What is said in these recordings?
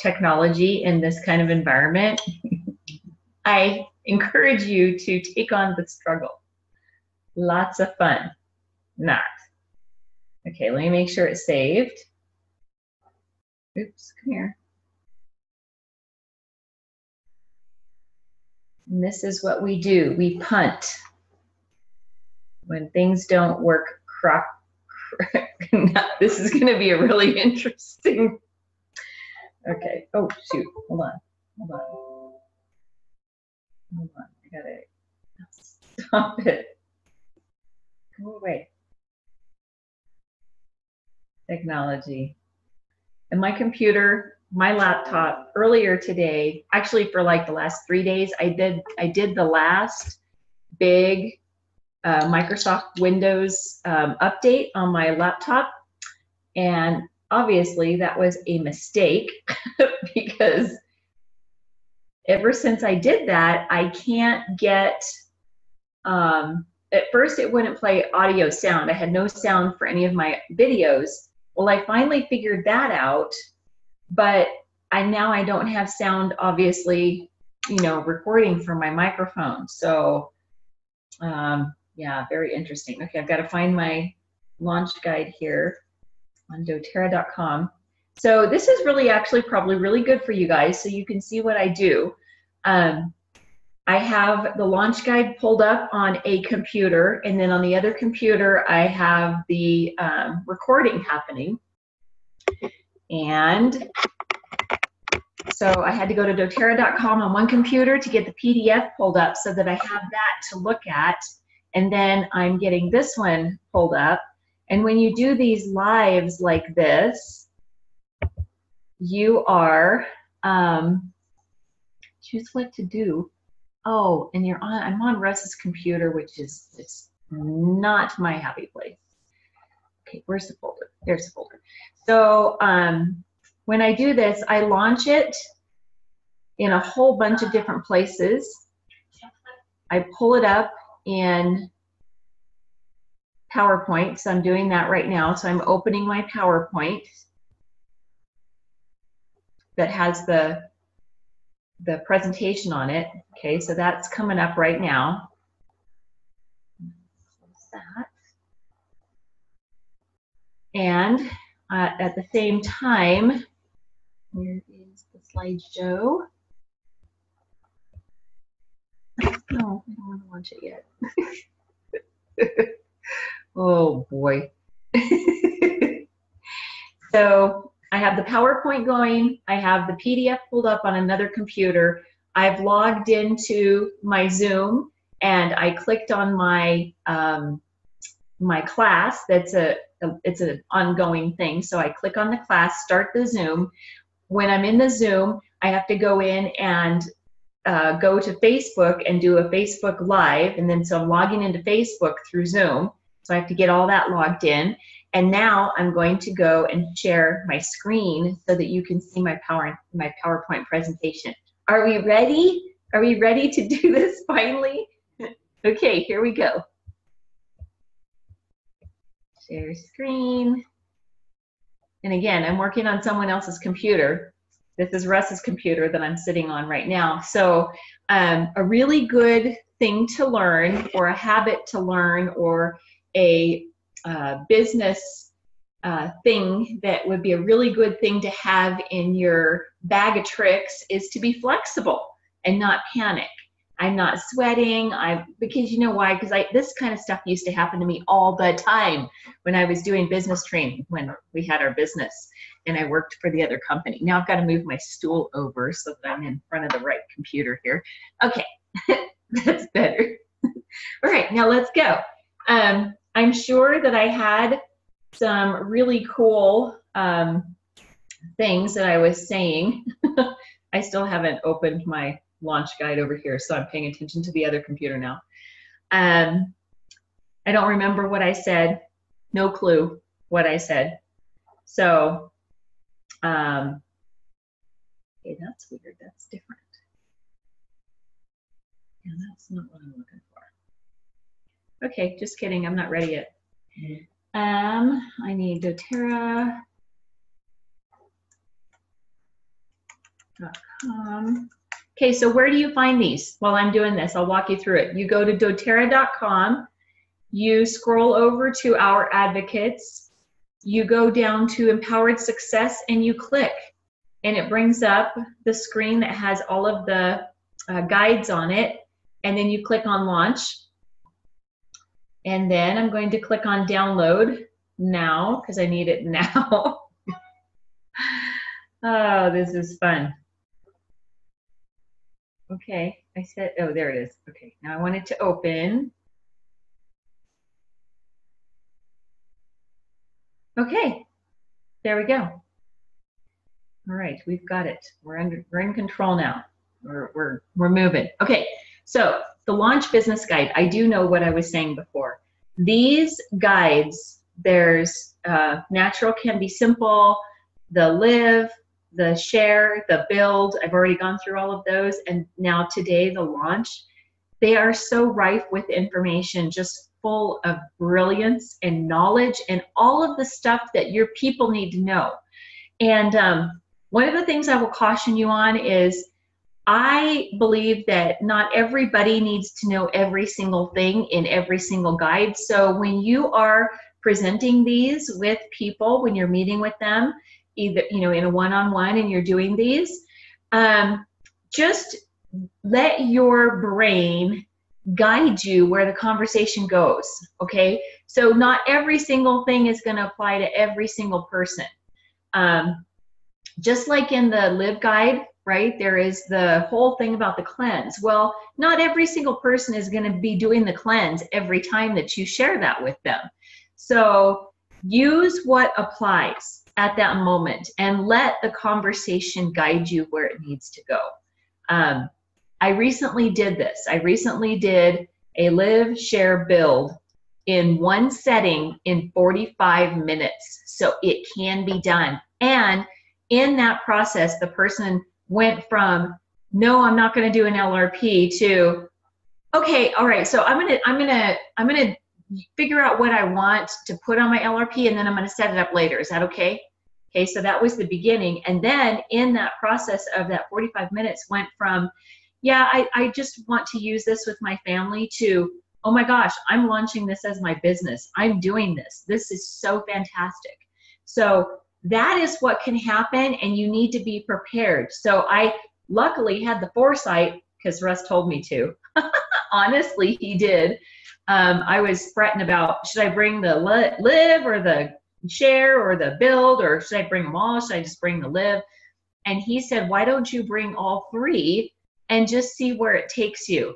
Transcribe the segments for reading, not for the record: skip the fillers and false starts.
technology in this kind of environment, I encourage you to take on the struggle. Lots of fun. Not. Okay, let me make sure it's saved. Oops, come here. And this is what we do. We punt. When things don't work, this is going to be a really interesting. Okay. Oh, shoot. Hold on. I gotta stop it. Go away. Technology. And my computer, my laptop, earlier today, actually for like the last 3 days, I did the last big Microsoft Windows update on my laptop, and obviously that was a mistake because ever since I did that, I can't get, at first it wouldn't play audio sound. I had no sound for any of my videos. Well, I finally figured that out, but now I don't have sound, obviously, you know, recording from my microphone. So yeah, very interesting. Okay, I've got to find my launch guide here on doTERRA.com. So this is really actually probably really good for you guys, so you can see what I do. I have the launch guide pulled up on a computer, and then on the other computer I have the recording happening. And so I had to go to doTERRA.com on one computer to get the PDF pulled up so that I have that to look at. And then I'm getting this one pulled up. And when you do these lives like this, you are, choose what to do. Oh, and I'm on Russ's computer, which is it's not my happy place. Okay, where's the folder? There's the folder. So when I do this, I launch it in a whole bunch of different places. I pull it up in PowerPoint, so I'm doing that right now. So I'm opening my PowerPoint that has the presentation on it. Okay, so that's coming up right now. Close that. And at the same time, where is the slideshow? No, I don't want to launch it yet. Oh boy. So I have the PowerPoint going. I have the PDF pulled up on another computer. I've logged into my Zoom, and I clicked on my my class. It's an ongoing thing. So I click on the class, start the Zoom. When I'm in the Zoom, I have to go in and go to Facebook and do a Facebook Live, and then so I'm logging into Facebook through Zoom. So I have to get all that logged in. And now I'm going to go and share my screen so that you can see my PowerPoint presentation. Are we ready? Are we ready to do this finally? Okay, here we go. Share screen. And again, I'm working on someone else's computer. This is Russ's computer that I'm sitting on right now. So a really good thing to learn, or a habit to learn, or a business thing that would be a really good thing to have in your bag of tricks is to be flexible and not panic. I'm not sweating. Because you know why? Because this kind of stuff used to happen to me all the time when I was doing business training, when we had our business and I worked for the other company. Now I've got to move my stool over so that I'm in front of the right computer here. Okay, that's better. All right, now let's go. I'm sure that I had some really cool things that I was saying. I still haven't opened my launch guide over here, so I'm paying attention to the other computer now. I don't remember what I said. No clue what I said. So, okay, that's weird. That's different. Yeah, that's not what I'm looking for. Okay, just kidding. I'm not ready yet. I need doTERRA. doTERRA.com. Okay, so where do you find these? While I'm doing this, I'll walk you through it. You go to doTERRA.com, you scroll over to Our Advocates, you go down to Empowered Success, and you click. And it brings up the screen that has all of the guides on it. And then you click on Launch. And then I'm going to click on Download now, because I need it now. Oh, this is fun. Okay, I said, oh, there it is. Okay, now I want it to open. Okay, there we go. All right, we've got it. We're in control now. We're moving. Okay, so the Launch Business Guide. I do know what I was saying before. These guides, there's Natural Can Be Simple, the Live, the Share, the Build. I've already gone through all of those, and now today the Launch. They are so rife with information, just full of brilliance and knowledge and all of the stuff that your people need to know. And one of the things I will caution you on is I believe that not everybody needs to know every single thing in every single guide. So when you are presenting these with people, when you're meeting with them, either in a one-on-one and you're doing these, just let your brain guide you where the conversation goes. Okay, so not every single thing is going to apply to every single person. Just like in the Live Guide, right, there is the whole thing about the cleanse. Well, not every single person is going to be doing the cleanse every time that you share that with them. So use what applies at that moment and let the conversation guide you where it needs to go. I recently did this. I recently did a Live, Share, Build in one setting in 45 minutes. So it can be done. And in that process, the person went from, no, I'm not going to do an LRP to, okay, all right, so I'm gonna figure out what I want to put on my LRP, and then I'm going to set it up later. Is that okay? Okay, so that was the beginning. And then in that process of that 45 minutes went from, yeah, I just want to use this with my family, to, oh my gosh, I'm launching this as my business. I'm doing this. This is so fantastic. So that is what can happen, and you need to be prepared. So I luckily had the foresight, because Russ told me to. Honestly, he did. I was fretting about, should I bring the Live or the Share or the Build, or should I bring them all? Should I just bring the Live? And he said, why don't you bring all three and just see where it takes you?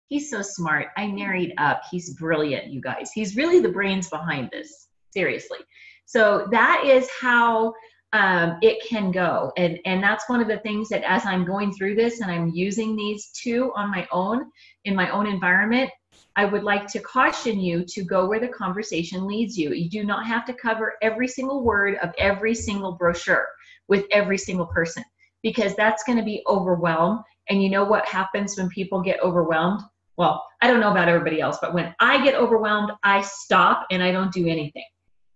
He's so smart. I married up. He's brilliant, you guys. He's really the brains behind this, seriously. So that is how it can go. And that's one of the things that as I'm going through this and I'm using these two on my own, in my own environment, I would like to caution you to go where the conversation leads you. You do not have to cover every single word of every single brochure with every single person, because that's going to be overwhelmed. And you know what happens when people get overwhelmed? Well, I don't know about everybody else, but when I get overwhelmed, I stop and I don't do anything.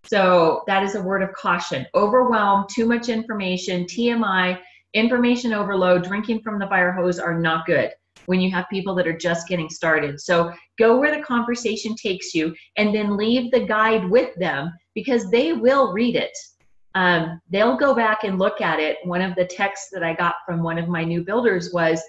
So that is a word of caution. Overwhelm, too much information, TMI, information overload, drinking from the fire hose are not good when you have people that are just getting started. So go where the conversation takes you, and then leave the guide with them, because they will read it. They'll go back and look at it. One of the texts that I got from one of my new builders was,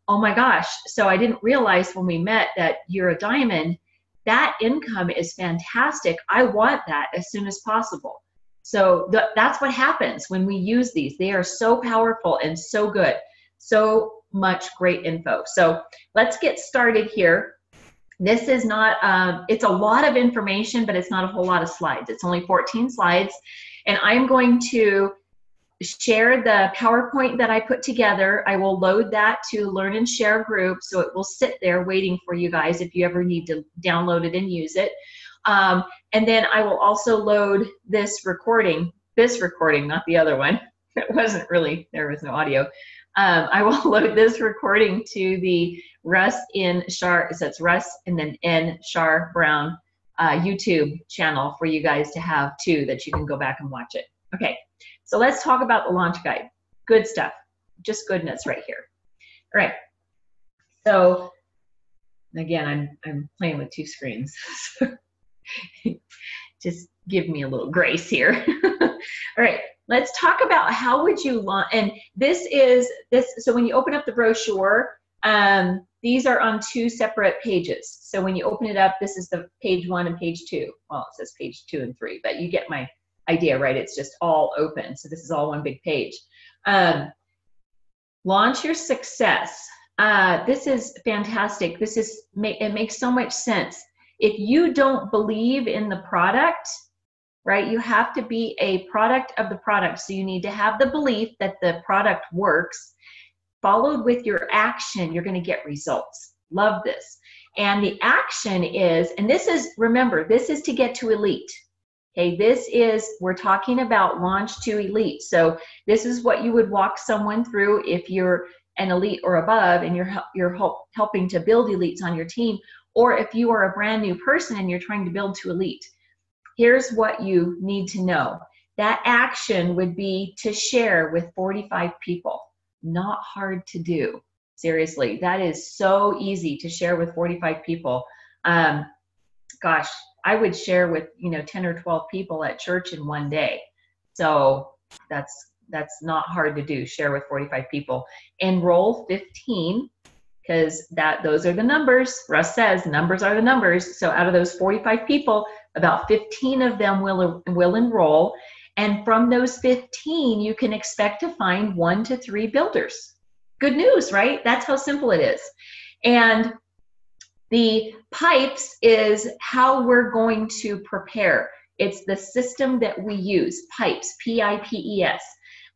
oh my gosh, so I didn't realize when we met that you're a diamond. That income is fantastic. I want that as soon as possible. So that's what happens when we use these. They are so powerful and so good. So much great info. So let's get started here. This is not, it's a lot of information, but it's not a whole lot of slides. It's only 14 slides. And I'm going to share the PowerPoint that I put together. I will load that to Learn and Share group, so it will sit there waiting for you guys if you ever need to download it and use it. And then I will also load this recording, not the other one. It wasn't really, there was no audio. I will load this recording to the Russ N. Shar, so it's Russ and then N. Shar Brown YouTube channel for you guys to have too, that you can go back and watch it. Okay. So let's talk about the launch guide. Good stuff. just goodness right here. All right. So again, I'm playing with two screens. Just give me a little grace here. All right, let's talk about how would you launch, and so when you open up the brochure, these are on two separate pages. So when you open it up, this is the page 1 and page 2. Well, it says page 2 and 3, but you get my idea, right? It's just all open. So this is all one big page. Launch your success. This is fantastic. It makes so much sense. If you don't believe in the product, right, you have to be a product of the product. So you need to have the belief that the product works, followed with your action. You're going to get results. Love this. And the action is, and this is, remember, this is to get to elite. Okay, we're talking about launch to elite. So this is what you would walk someone through if you're an elite or above and you're helping to build elites on your team, or if you are a brand new person and you're trying to build to elite. Here's what you need to know. That action would be to share with 45 people. Not hard to do. Seriously, that is so easy to share with 45 people. Gosh, I would share with 10 or 12 people at church in one day. So that's not hard to do. Share with 45 people. Enroll 15, because those are the numbers. Russ says numbers are the numbers. So out of those 45 people, about 15 of them will enroll. And from those 15, you can expect to find 1 to 3 builders. Good news, right? That's how simple it is. And the pipes is how we're going to prepare. It's the system that we use, pipes, P-I-P-E-S.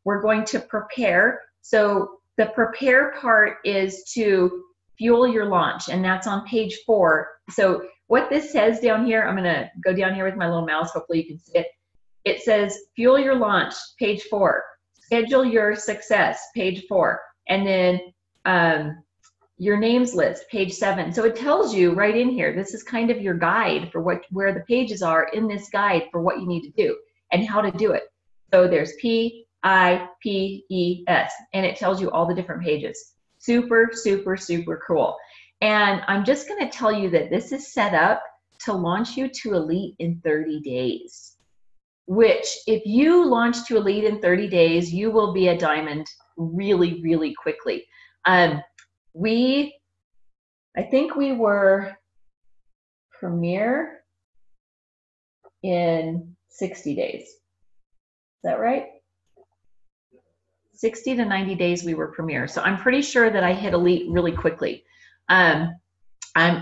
We're going to prepare. So the prepare part is to fuel your launch, and that's on page 4. So what this says down here, I'm going to go down here with my little mouse. Hopefully you can see it. It says fuel your launch, page 4. Schedule your success, page 4. And then your names list, page 7. So it tells you right in here, this is kind of your guide for where the pages are in this guide for what you need to do and how to do it. So there's P-I-P-E-S, and it tells you all the different pages. Super, super, super cool. And I'm just going to tell you that this is set up to launch you to elite in 30 days, which if you launch to elite in 30 days, you will be a diamond really, really quickly. I think we were premier in 60 days. Is that right? 60 to 90 days we were premier. So I'm pretty sure that I hit elite really quickly. I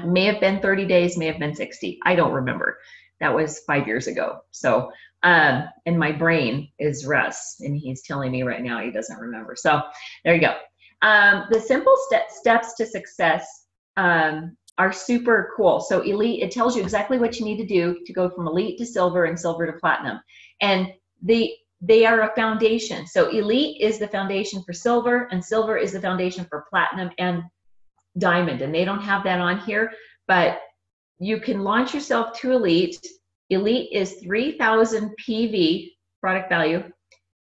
may have been 30 days, may have been 60. I don't remember. That was 5 years ago. So, and my brain is Russ, and he's telling me right now he doesn't remember. So there you go. The simple steps to success are super cool. So elite, it tells you exactly what you need to do to go from elite to silver and silver to platinum. And they are a foundation. So elite is the foundation for silver, and silver is the foundation for platinum and diamond. And they don't have that on here, but you can launch yourself to elite. Elite is 3,000 PV, product value,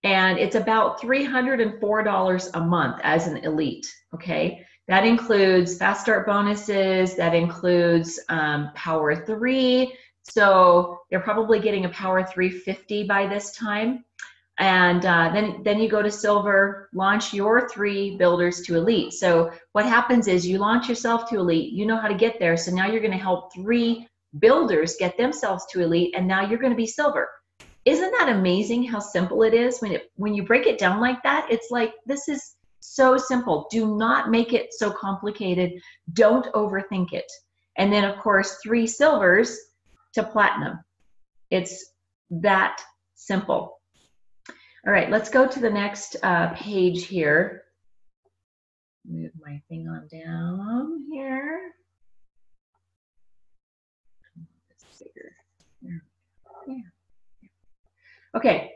and it's about $304 a month as an elite, okay? That includes fast start bonuses, that includes Power 3, so they're probably getting a Power 350 by this time. And then you go to silver, launch your 3 builders to elite. So what happens is you launch yourself to elite, you know how to get there, so now you're gonna help 3 builders get themselves to elite, and now you're gonna be silver. Isn't that amazing how simple it is? When you break it down like that, it's like, this is so simple. Do not make it so complicated. Don't overthink it. And then of course, 3 silvers to platinum. It's that simple. All right, let's go to the next page here. Move my thing on down here. It's bigger. Yeah. Okay,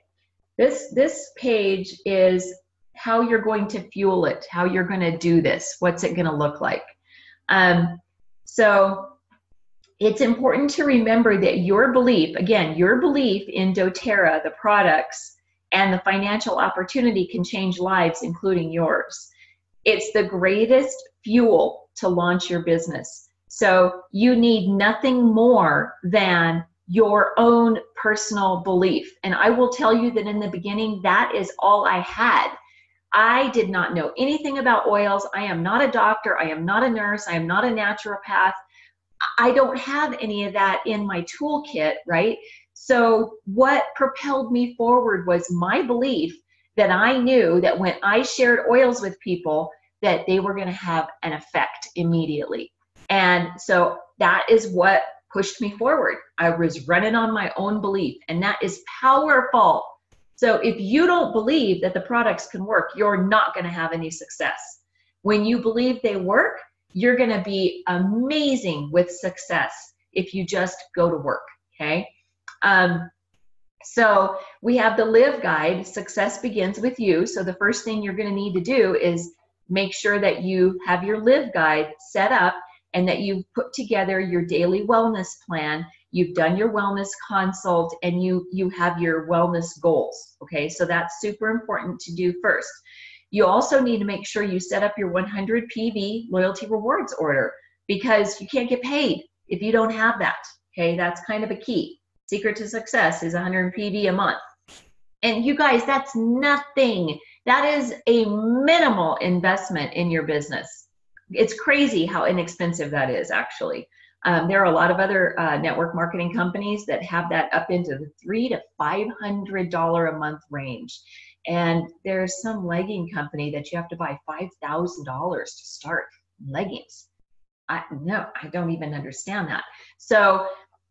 this page is how you're going to fuel it, how you're going to do this, what's it going to look like. So it's important to remember that your belief, again, your belief in doTERRA, the products, and the financial opportunity can change lives, including yours. It's the greatest fuel to launch your business. So you need nothing more than your own personal belief. And I will tell you that in the beginning, that is all I had. I did not know anything about oils. I am not a doctor. I am not a nurse. I am not a naturopath. I don't have any of that in my toolkit, right? So what propelled me forward was my belief that I knew that when I shared oils with people, that they were going to have an effect immediately. And so that is what pushed me forward. I was running on my own belief, and that is powerful. So if you don't believe that the products can work, you're not going to have any success. When you believe they work, you're going to be amazing with success if you just go to work, okay? So we have the Live Guide, Success Begins With You. So the first thing you're going to need to do is make sure that you have your Live Guide set up and that you've put together your daily wellness plan. You've done your wellness consult, and you have your wellness goals, okay? So that's super important to do first. You also need to make sure you set up your 100 PV loyalty rewards order, because you can't get paid if you don't have that, okay? That's kind of a key. Secret to success is 100 PV a month. And you guys, that's nothing. That is a minimal investment in your business. It's crazy how inexpensive that is, actually. There are a lot of other network marketing companies that have that up into the $300 to $500 a month range. And there's some legging company that you have to buy $5,000 to start leggings. I don't even understand that. So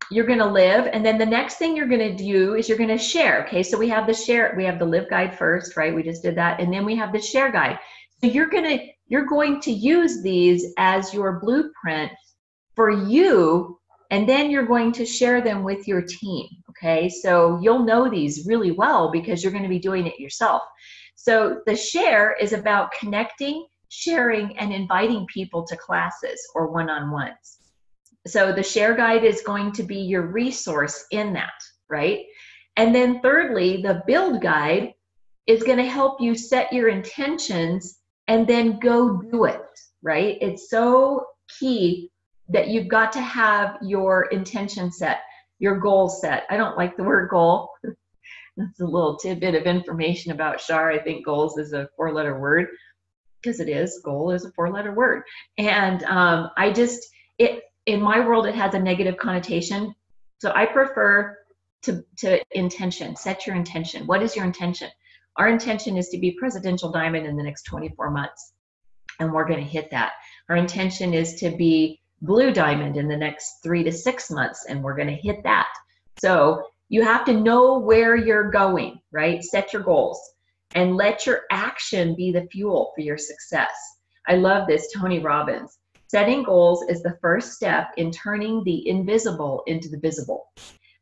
you're going to live, and then the next thing you're going to do is you're going to share. Okay, so we have the share, we have the Live Guide first, right? We just did that, and then we have the share guide. So you're going to use these as your blueprint for you, and then you're going to share them with your team. Okay, so you'll know these really well because you're going to be doing it yourself. So the share is about connecting, sharing, and inviting people to classes or one-on-ones. So the share guide is going to be your resource in that, right? And then thirdly, the build guide is going to help you set your intentions and then go do it, right? It's so key that you've got to have your intention set, your goal set. I don't like the word goal. That's a little tidbit of information about Shar. I think goals is a 4-letter word, because it is. Goal is a 4-letter word. And in my world, it has a negative connotation. So I prefer to intention. Set your intention. What is your intention? Our intention is to be Presidential Diamond in the next 24 months. And we're going to hit that. Our intention is to be Blue Diamond in the next 3 to 6 months. And we're going to hit that. So you have to know where you're going, right? Set your goals and let your action be the fuel for your success. I love this, Tony Robbins. Setting goals is the first step in turning the invisible into the visible,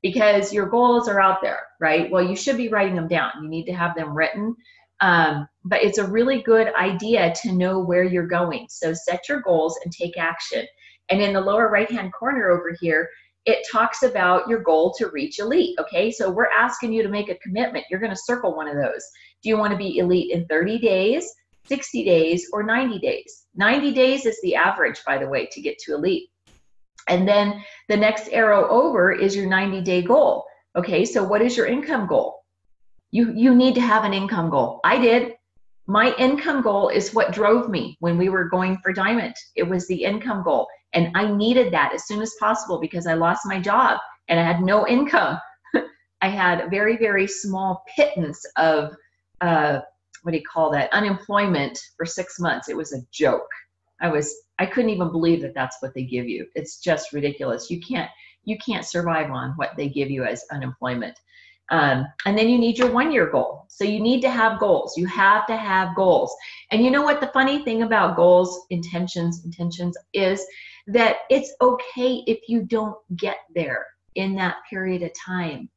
because your goals are out there, right? Well, you should be writing them down. You need to have them written, but it's a really good idea to know where you're going. So set your goals and take action. And in the lower right-hand corner over here, it talks about your goal to reach elite, okay? So we're asking you to make a commitment. You're gonna circle one of those. Do you wanna be elite in 30 days, 60 days, or 90 days? 90 days is the average, by the way, to get to elite. And then the next arrow over is your 90-day goal. Okay, so what is your income goal? You need to have an income goal. I did. My income goal is what drove me when we were going for Diamond. It was the income goal. And I needed that as soon as possible because I lost my job and I had no income. I had a very, very small pittance of, what do you call that, unemployment for 6 months. It was a joke. I couldn't even believe that that's what they give you. It's just ridiculous. You can't survive on what they give you as unemployment. And then you need your 1-year goal. So you need to have goals. You have to have goals. And you know what the funny thing about goals, intentions is that it's okay if you don't get there in that period of time.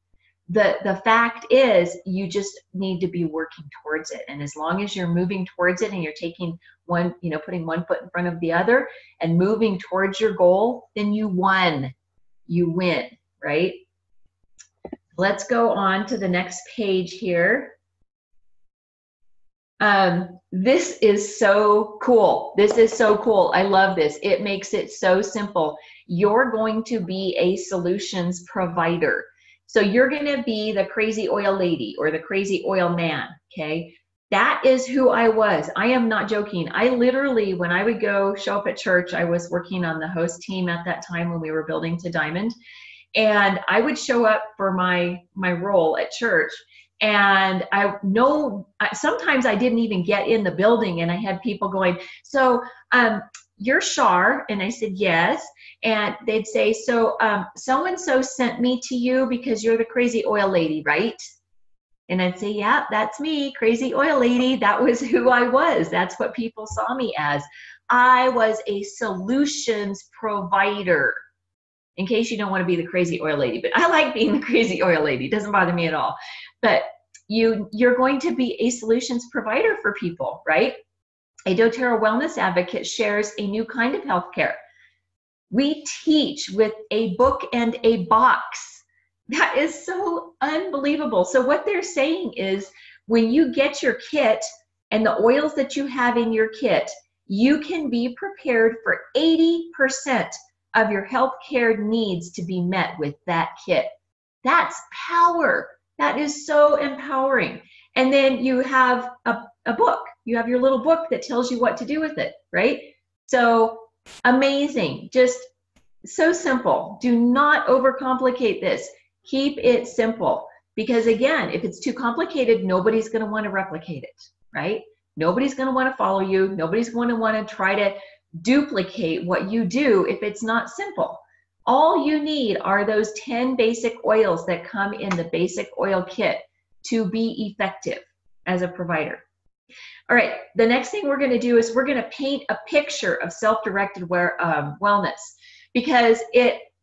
The fact is you just need to be working towards it. And as long as you're moving towards it and you're taking one, putting one foot in front of the other and moving towards your goal, then you won. You win, right? Let's go on to the next page here. This is so cool. This is so cool. I love this. It makes it so simple. You're going to be a solutions provider. So you're going to be the crazy oil lady or the crazy oil man, okay? That is who I was. I am not joking. I literally, when I would go show up at church, I was working on the host team at that time when we were building to Diamond. And I would show up for my role at church. And I know sometimes I didn't even get in the building, and I had people going, so you're Shar? And I said, yes. And they'd say, so so-and-so sent me to you because you're the crazy oil lady, right? And I'd say, yeah, that's me, crazy oil lady. That was who I was. That's what people saw me as. I was a solutions provider. In case you don't want to be the crazy oil lady, but I like being the crazy oil lady. It doesn't bother me at all. But you're going to be a solutions provider for people, right? A doTERRA wellness advocate shares a new kind of healthcare. We teach with a book and a box. That is so unbelievable. So what they're saying is when you get your kit and the oils that you have in your kit, you can be prepared for 80% of your healthcare needs to be met with that kit. That's power. That is so empowering. And then you have a book. You have your little book that tells you what to do with it, right? So amazing. Just so simple. Do not overcomplicate this. Keep it simple. Because again, if it's too complicated, nobody's going to want to replicate it, right? Nobody's going to want to follow you. Nobody's going to want to try to duplicate what you do if it's not simple. All you need are those 10 basic oils that come in the basic oil kit to be effective as a provider. All right, the next thing we're going to do is we're going to paint a picture of self-directed wellness, because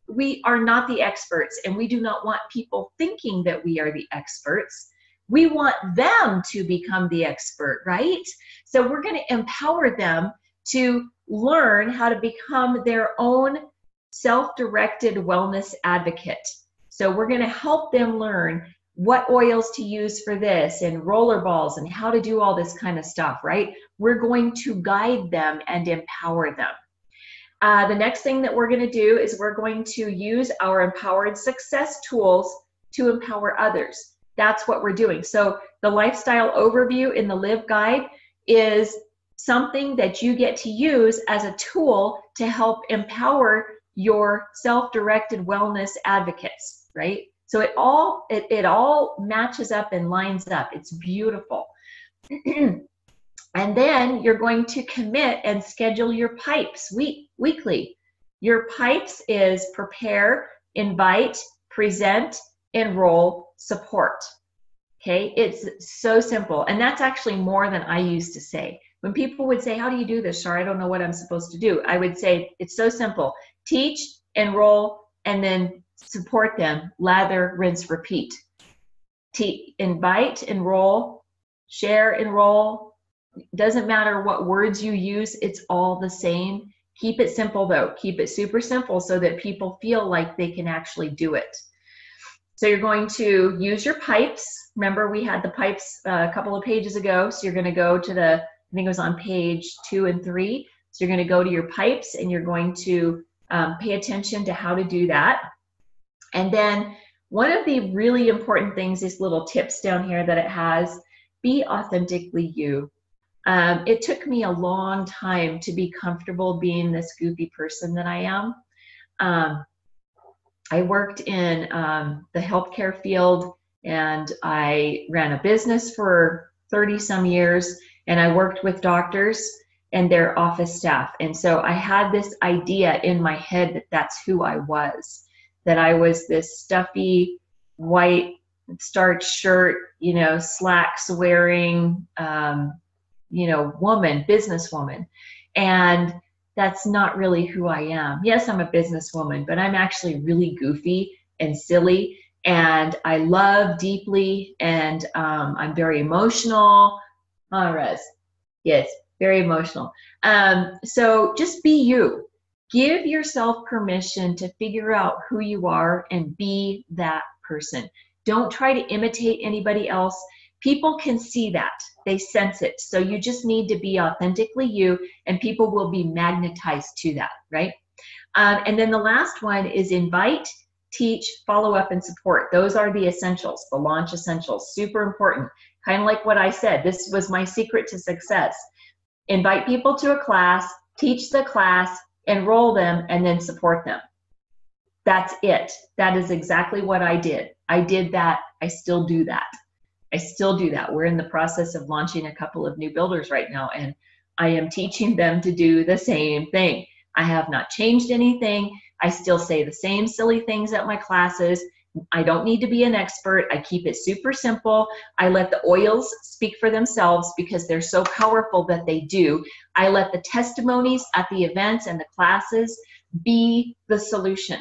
we are not the experts, and we do not want people thinking that we are the experts. We want them to become the expert, right? So we're going to empower them to learn how to become their own self-directed wellness advocate. So we're going to help them learn what oils to use for this and roller balls and how to do all this kind of stuff, right? We're going to guide them and empower them. The next thing that we're going to do is we're going to use our empowered success tools to empower others. That's what we're doing. So the lifestyle overview in the Live Guide is something that you get to use as a tool to help empower your self-directed wellness advocates, right? So it all matches up and lines up. It's beautiful. And then you're going to commit and schedule your pipes weekly. Your pipes is prepare, invite, present, enroll, support. Okay, it's so simple. And that's actually more than I used to say. When people would say, how do you do this, Shar? I don't know what I'm supposed to do. I would say, it's so simple. Teach, enroll, and then support them. Lather, rinse, repeat. Invite, enroll, share, enroll. Doesn't matter what words you use, it's all the same. Keep it simple though. Keep it super simple so that people feel like they can actually do it. So you're going to use your pipes. Remember, we had the pipes a couple of pages ago. So you're going to go to I think it was on page 2 and 3. So you're going to go to your pipes and you're going to pay attention to how to do that. And then one of the really important things, these little tips down here that it has, be authentically you. It took me a long time to be comfortable being this goofy person that I am. I worked in the healthcare field, and I ran a business for 30 some years, and I worked with doctors and their office staff. And so I had this idea in my head that that's who I was, that I was this stuffy white starched shirt, slacks wearing, woman, businesswoman. And that's not really who I am. Yes, I'm a businesswoman, but I'm actually really goofy and silly, and I love deeply, and I'm very emotional. Rez. Yes, very emotional. So just be you. Give yourself permission to figure out who you are and be that person. Don't try to imitate anybody else. People can see that. They sense it. So you just need to be authentically you, and people will be magnetized to that, right? And then the last one is invite, teach, follow up, and support. Those are the essentials, the launch essentials. Super important. Kind of like what I said, this was my secret to success. Invite people to a class, teach the class, enroll them, and then support them. That's it. That is exactly what I did. I did that. I still do that. I still do that. We're in the process of launching a couple of new builders right now, and I am teaching them to do the same thing. I have not changed anything. I still say the same silly things at my classes. I don't need to be an expert. I keep it super simple. I let the oils speak for themselves because they're so powerful that they do. I let the testimonies at the events and the classes be the solution.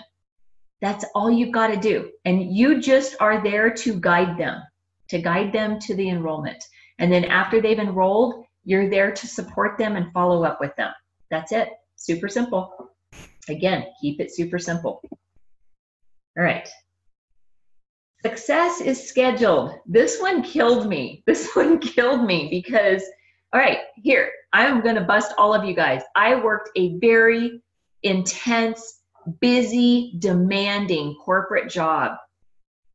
That's all you've got to do. And you just are there to guide them to the enrollment. And then after they've enrolled, you're there to support them and follow up with them. That's it. Super simple. Again, keep it super simple. All right. Success is scheduled. This one killed me. This one killed me because, all right, here, I'm going to bust all of you guys. I worked a very intense, busy, demanding corporate job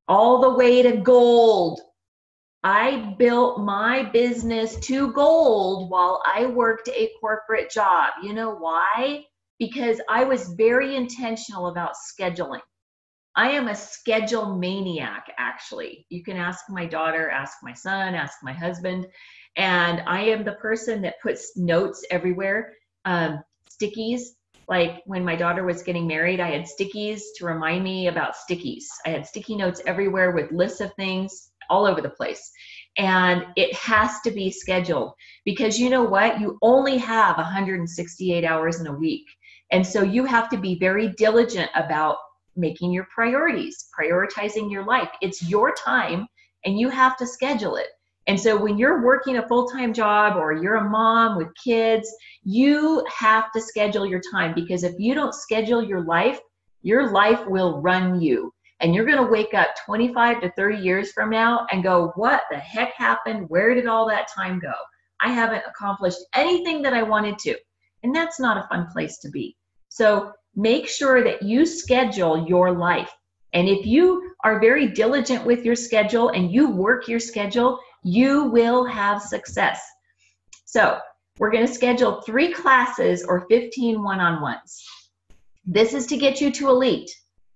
all the way to gold. I built my business to gold while I worked a corporate job. You know why? Because I was very intentional about scheduling. I am a schedule maniac, actually. You can ask my daughter, ask my son, ask my husband. And I am the person that puts notes everywhere, stickies. Like when my daughter was getting married, I had stickies to remind me about stickies. I had sticky notes everywhere with lists of things all over the place. And it has to be scheduled because you know what? You only have 168 hours in a week. And so you have to be very diligent about making your priorities, prioritizing your life. It's your time and you have to schedule it. And so when you're working a full-time job or you're a mom with kids, you have to schedule your time because if you don't schedule your life will run you. And you're going to wake up 25 to 30 years from now and go, what the heck happened? Where did all that time go? I haven't accomplished anything that I wanted to. And that's not a fun place to be. So make sure that you schedule your life. And if you are very diligent with your schedule and you work your schedule, you will have success. So we're going to schedule 3 classes or 15 one-on-ones. This is to get you to elite.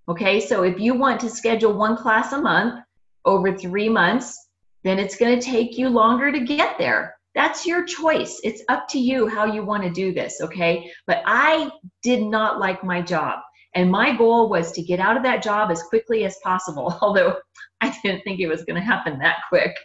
Okay, so if you want to schedule 1 class a month over 3 months, then it's going to take you longer to get there. That's your choice. It's up to you how you want to do this, okay? But I did not like my job. And my goal was to get out of that job as quickly as possible, although I didn't think it was going to happen that quick.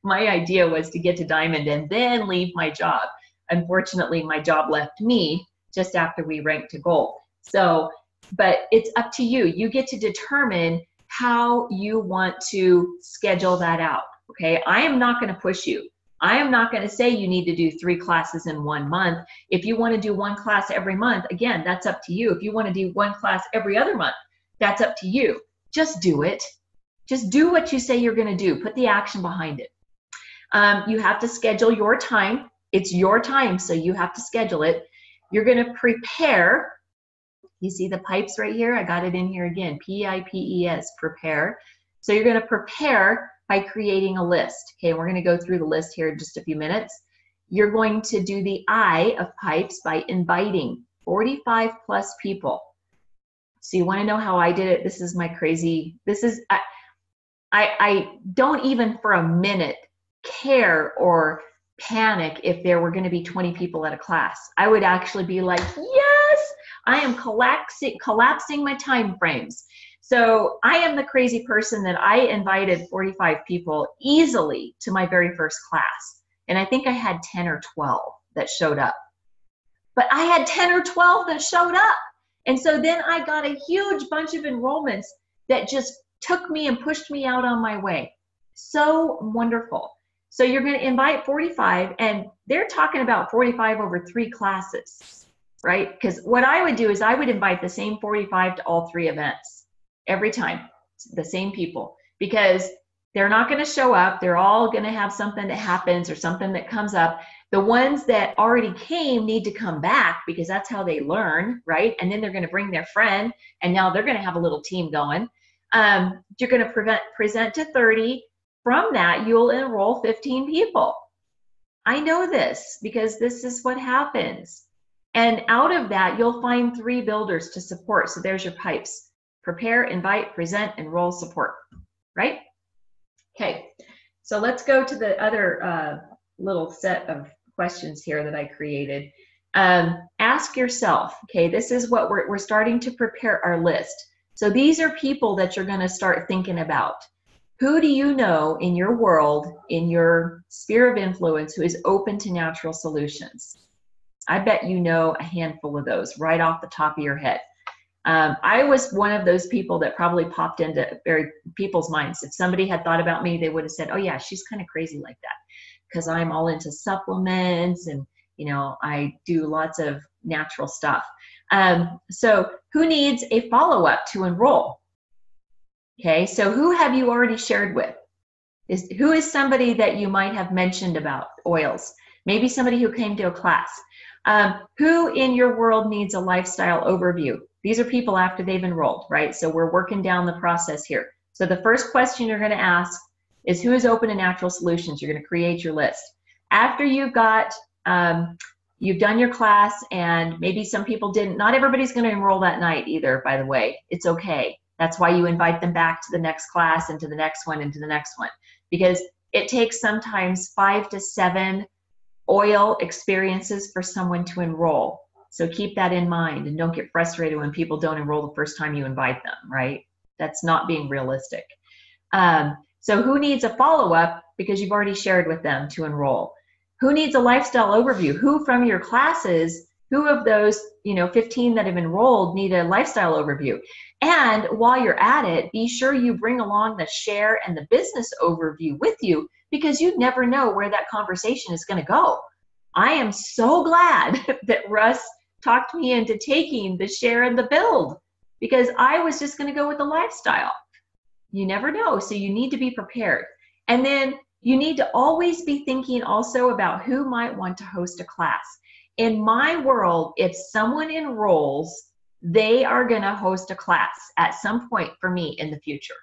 My idea was to get to Diamond and then leave my job. Unfortunately, my job left me just after we ranked to gold. So, but it's up to you. You get to determine how you want to schedule that out, okay? I am not going to push you. I am not going to say you need to do 3 classes in 1 month. If you want to do 1 class every month, again, that's up to you. If you want to do 1 class every other month, that's up to you. Just do it. Just do what you say you're going to do. Put the action behind it. You have to schedule your time. It's your time, so you have to schedule it. You're going to prepare. You see the pipes right here? I got it in here again. P-I-P-E-S, prepare. So you're going to prepare by creating a list. Okay, we're going to go through the list here in just a few minutes. You're going to do the I of pipes by inviting 45 plus people. So you want to know how I did it? This is my crazy, this is, I don't even for a minute care or panic if there were going to be 20 people at a class. I would actually be like, yes, I am collapsing my time frames. So I am the crazy person that I invited 45 people easily to my very first class. And I think I had 10 or 12 that showed up. But I had 10 or 12 that showed up. And so then I got a huge bunch of enrollments that just took me and pushed me out on my way. So wonderful. So you're going to invite 45, and they're talking about 45 over 3 classes, right? Because what I would do is I would invite the same 45 to all 3 events every time, the same people, because They're not going to show up. They're all going to have something that happens or something that comes up. The ones that already came need to come back because that's how they learn, right? And then they're going to bring their friend, and now they're going to have a little team going. You're going to present to 30. From that, you'll enroll 15 people. I know this because this is what happens. And out of that, you'll find 3 builders to support. So there's your pipes: prepare, invite, present, enroll, support, right? Okay, so let's go to the other little set of questions here that I created. Ask yourself, okay, this is what we're starting to prepare our list. So these are people that you're going to start thinking about. Who do you know in your world, in your sphere of influence, who is open to natural solutions? I bet you know a handful of those right off the top of your head. I was one of those people that probably popped into people's minds. If somebody had thought about me, they would have said, oh yeah, she's kind of crazy like that, because I'm all into supplements and, you know, I do lots of natural stuff. So who needs a follow-up to enroll? Okay, so who have you already shared with? Who is somebody that you might have mentioned about oils? Maybe somebody who came to a class. Who in your world needs a lifestyle overview? These are people after they've enrolled, right? So we're working down the process here. So the first question you're going to ask is, who is open to natural solutions? You're going to create your list. After you've got, you've done your class, and maybe some people didn't. Not everybody's going to enroll that night either, by the way. It's okay. That's why you invite them back to the next class and to the next one and to the next one, because it takes sometimes 5 to 7 oil experiences for someone to enroll. So keep that in mind, and don't get frustrated when people don't enroll the first time you invite them, right? That's not being realistic. So who needs a follow-up because you've already shared with them to enroll? Who needs a lifestyle overview? Who from your classes, who of those 15 that have enrolled need a lifestyle overview? And while you're at it, be sure you bring along the share and the business overview with you, because you never know where that conversation is going to go. I am so glad that Russ talked me into taking the share and the build, because I was just going to go with the lifestyle. You never know, so you need to be prepared. And then you need to always be thinking also about who might want to host a class. In my world, if someone enrolls, they are going to host a class at some point for me in the future.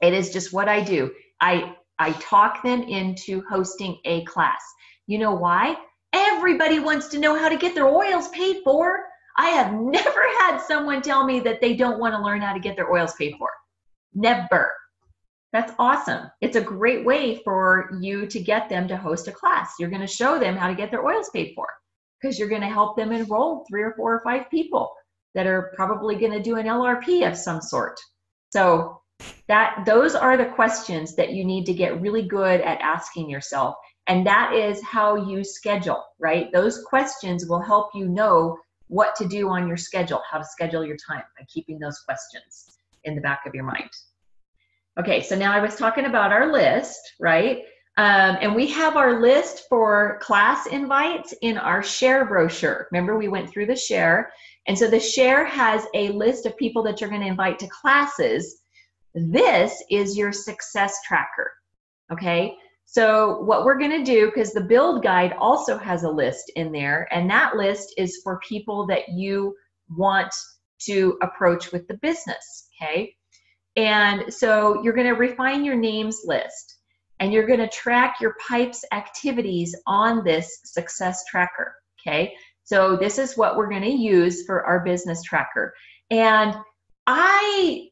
It is just what I do. I talk them into hosting a class. You know why? Everybody wants to know how to get their oils paid for. I have never had someone tell me that they don't want to learn how to get their oils paid for. Never. That's awesome. It's a great way for you to get them to host a class. You're going to show them how to get their oils paid for, because you're going to help them enroll 3 or 4 or 5 people that are probably going to do an LRP of some sort. So those are the questions that you need to get really good at asking yourself. And that is how you schedule, right? Those questions will help you know what to do on your schedule, how to schedule your time, by keeping those questions in the back of your mind. Okay, so now I was talking about our list, right? And we have our list for class invites in our share brochure. Remember, we went through the share. And so the share has a list of people that you're going to invite to classes. This is your success tracker, okay? So what we're going to do, because the build guide also has a list in there, and that list is for people that you want to approach with the business, okay? And so you're going to refine your names list, and you're going to track your pipes activities on this success tracker, okay? So this is what we're going to use for our business tracker. And I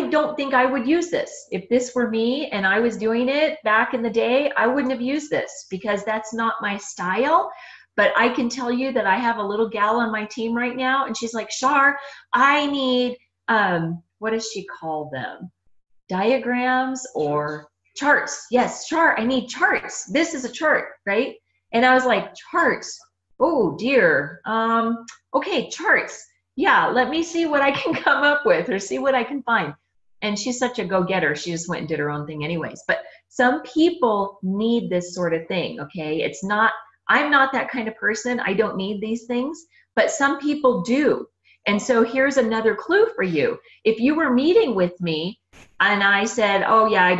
don't think I would use this. If this were me and I was doing it back in the day, I wouldn't have used this, because that's not my style. But I can tell you that I have a little gal on my team right now, and she's like, Shar, I need, what does she call them? Diagrams or charts. Yes, chart. I need charts. This is a chart, right? And I was like, charts. Oh dear. Okay, charts. Yeah, let me see what I can come up with, or see what I can find. And she's such a go-getter. She just went and did her own thing anyways. But some people need this sort of thing, okay? It's not, I'm not that kind of person. I don't need these things, but some people do. And so here's another clue for you. If you were meeting with me and I said, oh yeah,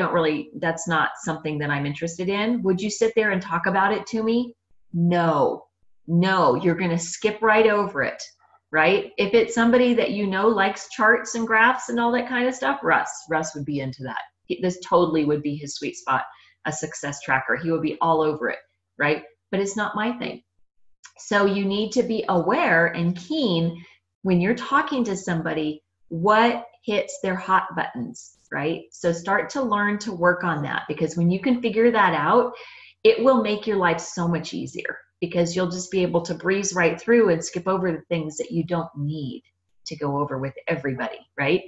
that's not something that I'm interested in, would you sit there and talk about it to me? No, you're going to skip right over it, right? If it's somebody that you know likes charts and graphs and all that kind of stuff, Russ would be into that. This totally would be his sweet spot, a success tracker. He would be all over it, right? But it's not my thing. So you need to be aware and keen when you're talking to somebody, what hits their hot buttons, right? So start to learn to work on that, because when you can figure that out, it will make your life so much easier, because you'll just be able to breeze right through and skip over the things that you don't need to go over with everybody, right?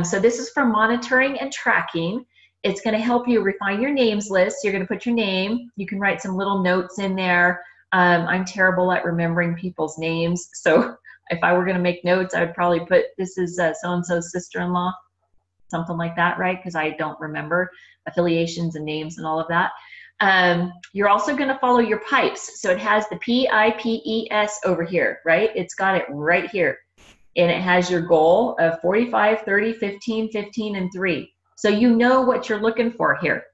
So this is for monitoring and tracking. It's going to help you refine your names list. You're going to put your name. You can write some little notes in there. I'm terrible at remembering people's names, so if I were going to make notes, I would probably put, this is so-and-so's sister-in-law, something like that, right? Because I don't remember affiliations and names and all of that. You're also going to follow your pipes. So it has the PIPES over here, right? It's got it right here. And it has your goal of 45, 30, 15, 15, and 3. So you know what you're looking for here.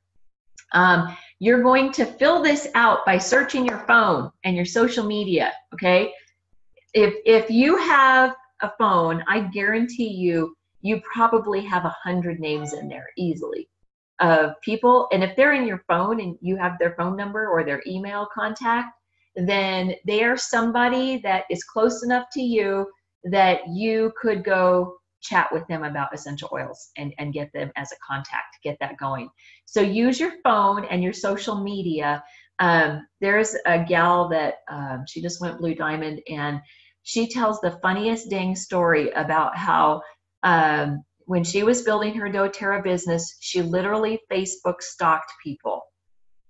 You're going to fill this out by searching your phone and your social media, okay? If you have a phone, I guarantee you probably have 100 names in there easily of people. And if they're in your phone and you have their phone number or their email contact, then they are somebody that is close enough to you that you could go chat with them about essential oils and get them as a contact, get that going. So use your phone and your social media. There's a gal that she just went Blue Diamond, and she tells the funniest dang story about how when she was building her doTERRA business, she literally Facebook stalked people,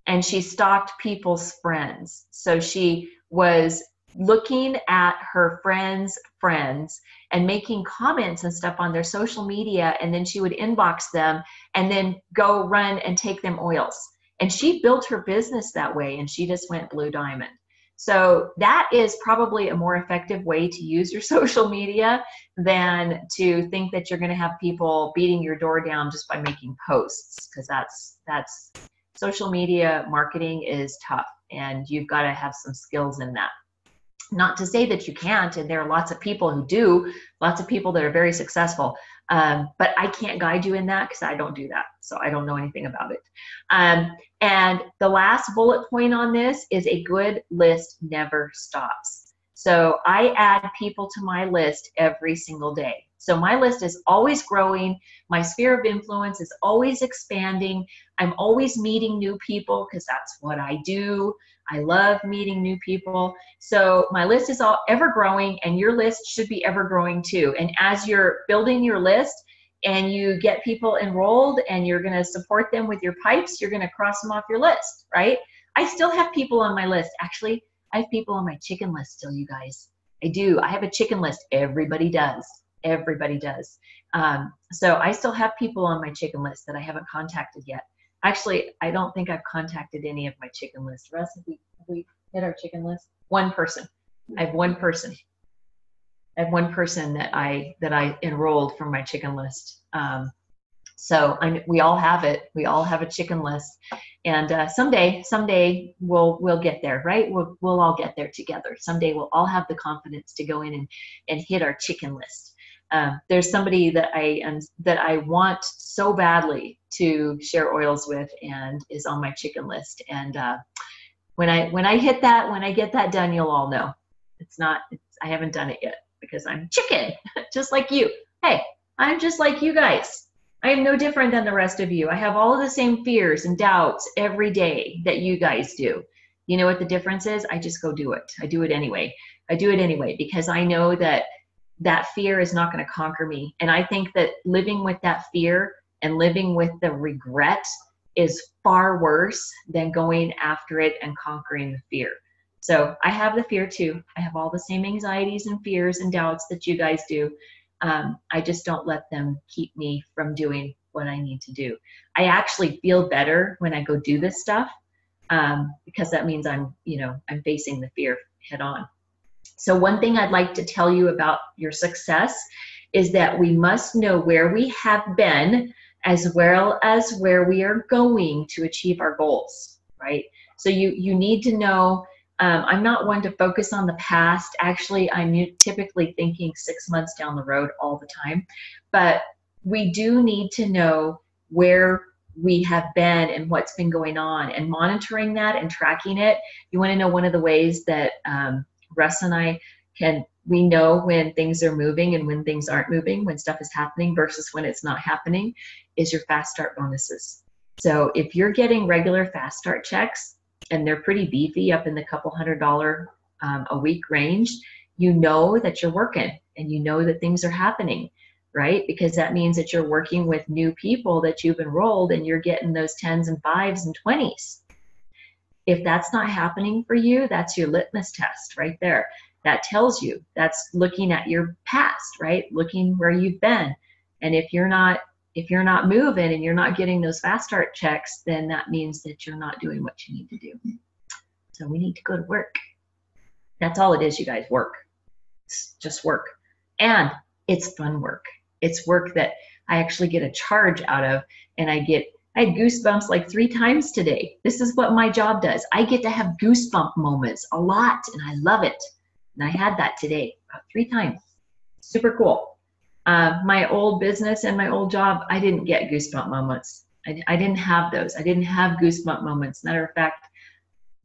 and she stalked people's friends. So she was looking at her friends' friends and making comments and stuff on their social media, and then she would inbox them and then go run and take them oils. And she built her business that way, and she just went Blue Diamond. So that is probably a more effective way to use your social media than to think that you're going to have people beating your door down just by making posts, because that's social media marketing is tough, and you've got to have some skills in that. Not to say that you can't, and there are lots of people who do, lots of people that are very successful, but I can't guide you in that because I don't do that, so I don't know anything about it. And the last bullet point on this is a good list never stops. So I add people to my list every single day. So my list is always growing. My sphere of influence is always expanding. I'm always meeting new people because that's what I do. I love meeting new people. So my list is ever growing, and your list should be ever growing too. And as you're building your list and you get people enrolled and you're going to support them with your pipes, you're going to cross them off your list, right? I still have people on my list. Actually, I have people on my chicken list still, you guys. I do. I have a chicken list. Everybody does. Everybody does. So I still have people on my chicken list that I haven't contacted yet. Actually, I don't think I've contacted any of my chicken list. Russ, have we hit our chicken list? One person. I have one person. I have one person that I enrolled from my chicken list. So we all have it. We all have a chicken list, and someday we'll get there, right? We'll all get there together. Someday we'll all have the confidence to go in and hit our chicken list. There's somebody that I want so badly to share oils with, and is on my chicken list. And when I hit that, when I get that done, you'll all know. I haven't done it yet because I'm chicken, just like you. Hey, I'm just like you guys. I am no different than the rest of you. I have all of the same fears and doubts every day that you guys do. You know what the difference is? I just go do it. I do it anyway. I do it anyway because I know that fear is not going to conquer me. And I think that living with that fear and living with the regret is far worse than going after it and conquering the fear. So I have the fear too. I have all the same anxieties and fears and doubts that you guys do. I just don't let them keep me from doing what I need to do. I actually feel better when I go do this stuff because that means I'm facing the fear head on. So one thing I'd like to tell you about your success is that we must know where we have been as well as where we are going to achieve our goals, right? So you need to know, I'm not one to focus on the past. Actually, I'm typically thinking 6 months down the road all the time. But we do need to know where we have been and what's been going on, and monitoring that and tracking it. You want to know one of the ways that Russ and I we know when things are moving and when things aren't moving, when stuff is happening versus when it's not happening, is your fast start bonuses. So if you're getting regular fast start checks and they're pretty beefy, up in the couple $100 a week range, you know that you're working and you know that things are happening, right? Because that means that you're working with new people that you've enrolled and you're getting those 10s and 5s and 20s. If that's not happening for you, that's your litmus test right there. That tells you, that's looking at your past, right? Looking where you've been. And if you're not moving and you're not getting those fast start checks, then that means that you're not doing what you need to do. So we need to go to work. That's all it is, you guys. Work. It's just work. And it's fun work. It's work that I actually get a charge out of, and I had goosebumps like 3 times today. This is what my job does. I get to have goosebump moments a lot, and I love it. And I had that today about 3 times. Super cool. My old business and my old job, I didn't get goosebump moments. I didn't have those. I didn't have goosebump moments. Matter of fact,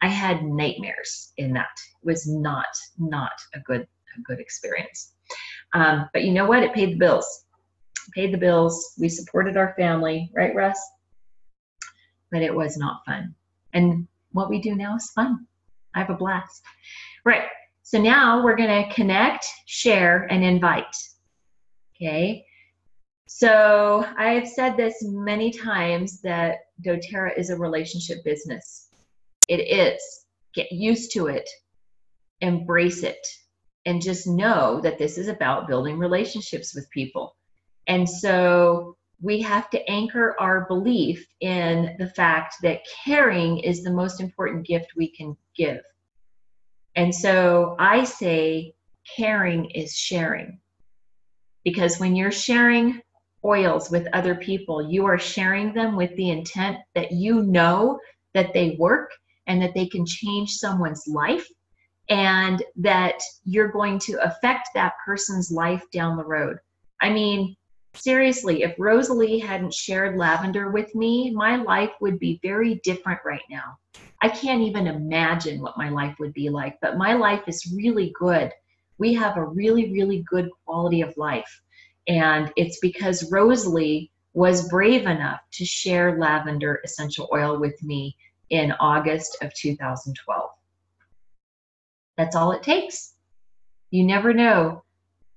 I had nightmares in that. It was not a good experience. But you know what? It paid the bills. It paid the bills. We supported our family, right, Russ? But it was not fun. And what we do now is fun. I have a blast. Right. So now we're going to connect, share, and invite. Okay. So I have said this many times that doTERRA is a relationship business. It is. Get used to it. Embrace it. And just know that this is about building relationships with people. And so we have to anchor our belief in the fact that caring is the most important gift we can give. And so I say caring is sharing. Because when you're sharing oils with other people, you are sharing them with the intent that you know that they work and that they can change someone's life, and that you're going to affect that person's life down the road. I mean, seriously, if Rosalie hadn't shared lavender with me, my life would be very different right now. I can't even imagine what my life would be like, but my life is really good. We have a really, really good quality of life. And it's because Rosalie was brave enough to share lavender essential oil with me in August of 2012. That's all it takes. You never know,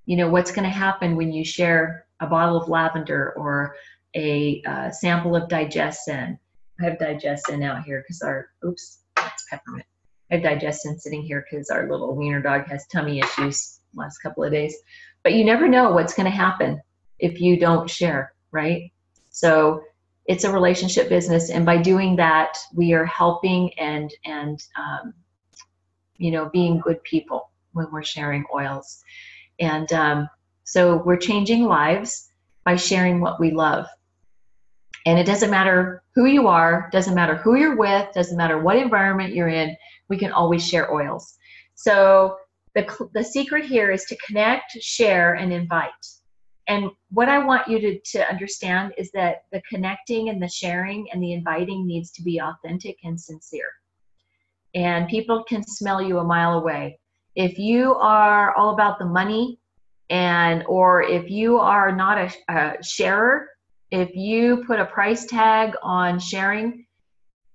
what's going to happen when you share a bottle of lavender or a sample of Digestin. I have Digestin out here because that's peppermint. I have Digestin sitting here because our little wiener dog has tummy issues the last couple of days. But you never know what's going to happen if you don't share, right? So it's a relationship business, and by doing that, we are helping and being good people when we're sharing oils. And so we're changing lives by sharing what we love. And it doesn't matter who you are, doesn't matter who you're with, doesn't matter what environment you're in, we can always share oils. So the secret here is to connect, share, and invite. And what I want you to understand is that the connecting and the sharing and the inviting needs to be authentic and sincere. And people can smell you a mile away. If you are all about the money, or if you are not a sharer, if you put a price tag on sharing,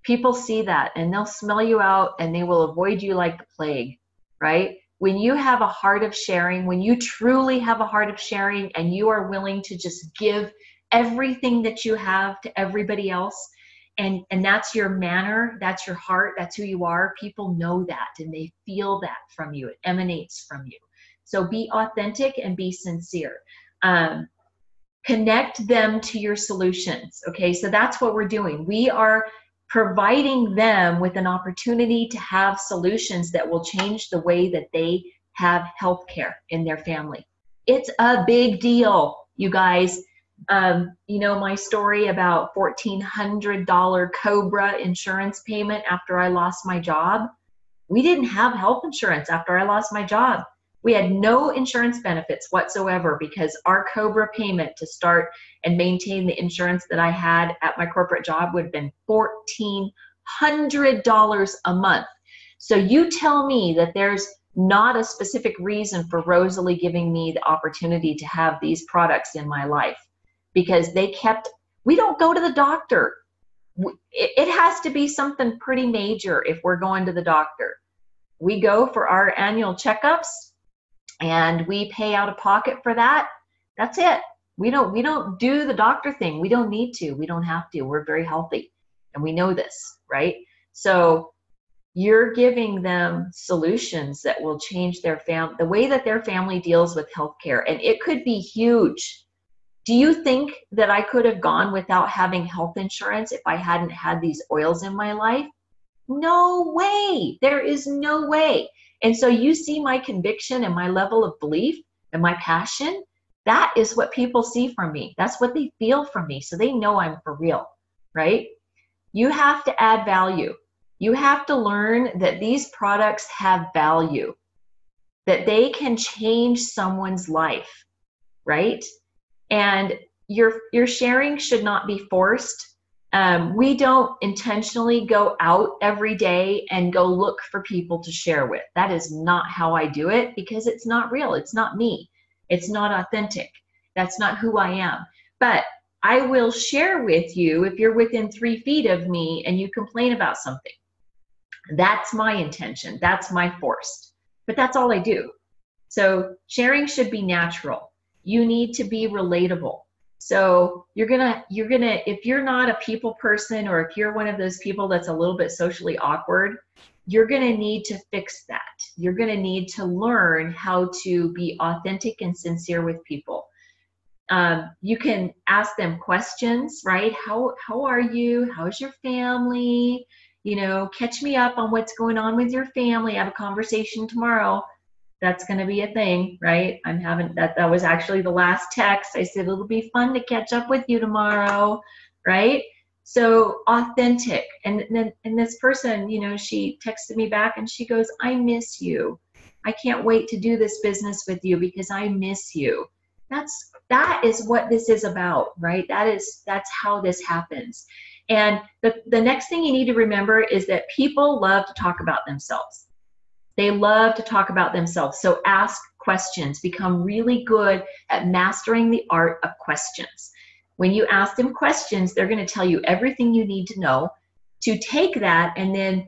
people see that and they'll smell you out and they will avoid you like the plague, right? When you have a heart of sharing, when you truly have a heart of sharing and you are willing to just give everything that you have to everybody else, and that's your manner, that's your heart, that's who you are, people know that and they feel that from you. It emanates from you. So be authentic and be sincere. Connect them to your solutions. Okay, so that's what we're doing. We are providing them with an opportunity to have solutions that will change the way that they have health care in their family. It's a big deal, you guys. You know my story about $1,400 COBRA insurance payment after I lost my job? We didn't have health insurance after I lost my job. We had no insurance benefits whatsoever because our COBRA payment to start and maintain the insurance that I had at my corporate job would have been $1,400 a month. So you tell me that there's not a specific reason for Rosalie giving me the opportunity to have these products in my life, because we don't go to the doctor. It has to be something pretty major if we're going to the doctor. We go for our annual checkups and we pay out of pocket for that. That's it. We don't do the doctor thing. We don't need to. We don't have to. We're very healthy and we know this, right? So you're giving them solutions that will change the way that their family deals with healthcare, and it could be huge. Do you think that I could have gone without having health insurance if I hadn't had these oils in my life? No way. There is no way. And so you see my conviction and my level of belief and my passion. That is what people see from me. That's what they feel from me. So they know I'm for real, right? You have to add value. You have to learn that these products have value, that they can change someone's life, right? And your sharing should not be forced. We don't intentionally go out every day and go look for people to share with. That is not how I do it, because it's not real. It's not me. It's not authentic. That's not who I am. But I will share with you if you're within 3 feet of me and you complain about something. That's my intention. That's my force. But that's all I do. So sharing should be natural. You need to be relatable. So you're gonna, if you're not a people person, or if you're one of those people that's a little bit socially awkward, you're gonna need to fix that. You're gonna need to learn how to be authentic and sincere with people. You can ask them questions, right? How are you? How's your family? You know, catch me up on what's going on with your family. Have a conversation tomorrow. That's going to be a thing, right? I'm having that. That was actually the last text. I said, it'll be fun to catch up with you tomorrow, right? So authentic. And this person, you know, she texted me back and she goes, I miss you. I can't wait to do this business with you because I miss you. That is what this is about, right? That's how this happens. And the next thing you need to remember is that people love to talk about themselves. They love to talk about themselves. So ask questions. Become really good at mastering the art of questions. When you ask them questions, they're going to tell you everything you need to know to take that and then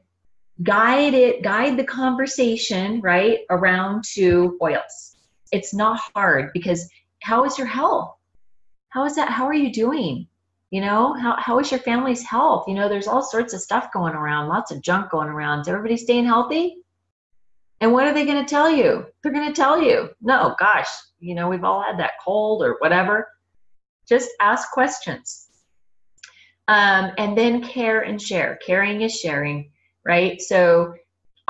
guide the conversation, right, around to oils. It's not hard, because how is your health? How is that? How are you doing? You know, how is your family's health? You know, there's all sorts of stuff going around, lots of junk going around. Is everybody staying healthy? And what are they going to tell you? They're going to tell you, no, gosh, you know, we've all had that cold or whatever. Just ask questions. And then care and share. Caring is sharing, right? So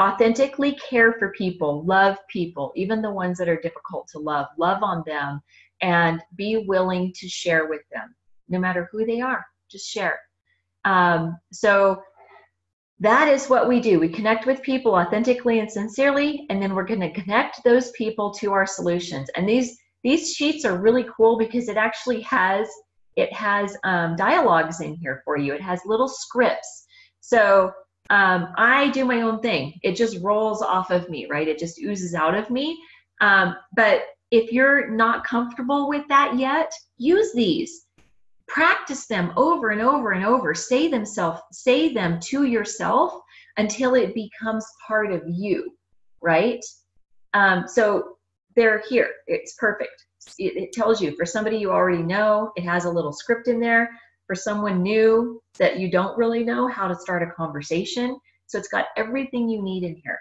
authentically care for people, love people, even the ones that are difficult to love. Love on them and be willing to share with them, no matter who they are. Just share. So that is what we do. We connect with people authentically and sincerely, and then we're going to connect those people to our solutions. And these sheets are really cool because it actually has dialogues in here for you. It has little scripts. So I do my own thing. It just rolls off of me, right? It just oozes out of me. But if you're not comfortable with that yet, use these. Practice them over and over and over. Say them to yourself until it becomes part of you, right? So they're here. It's perfect. It tells you, for somebody you already know, it has a little script in there. For someone new that you don't really know, how to start a conversation. So it's got everything you need in here.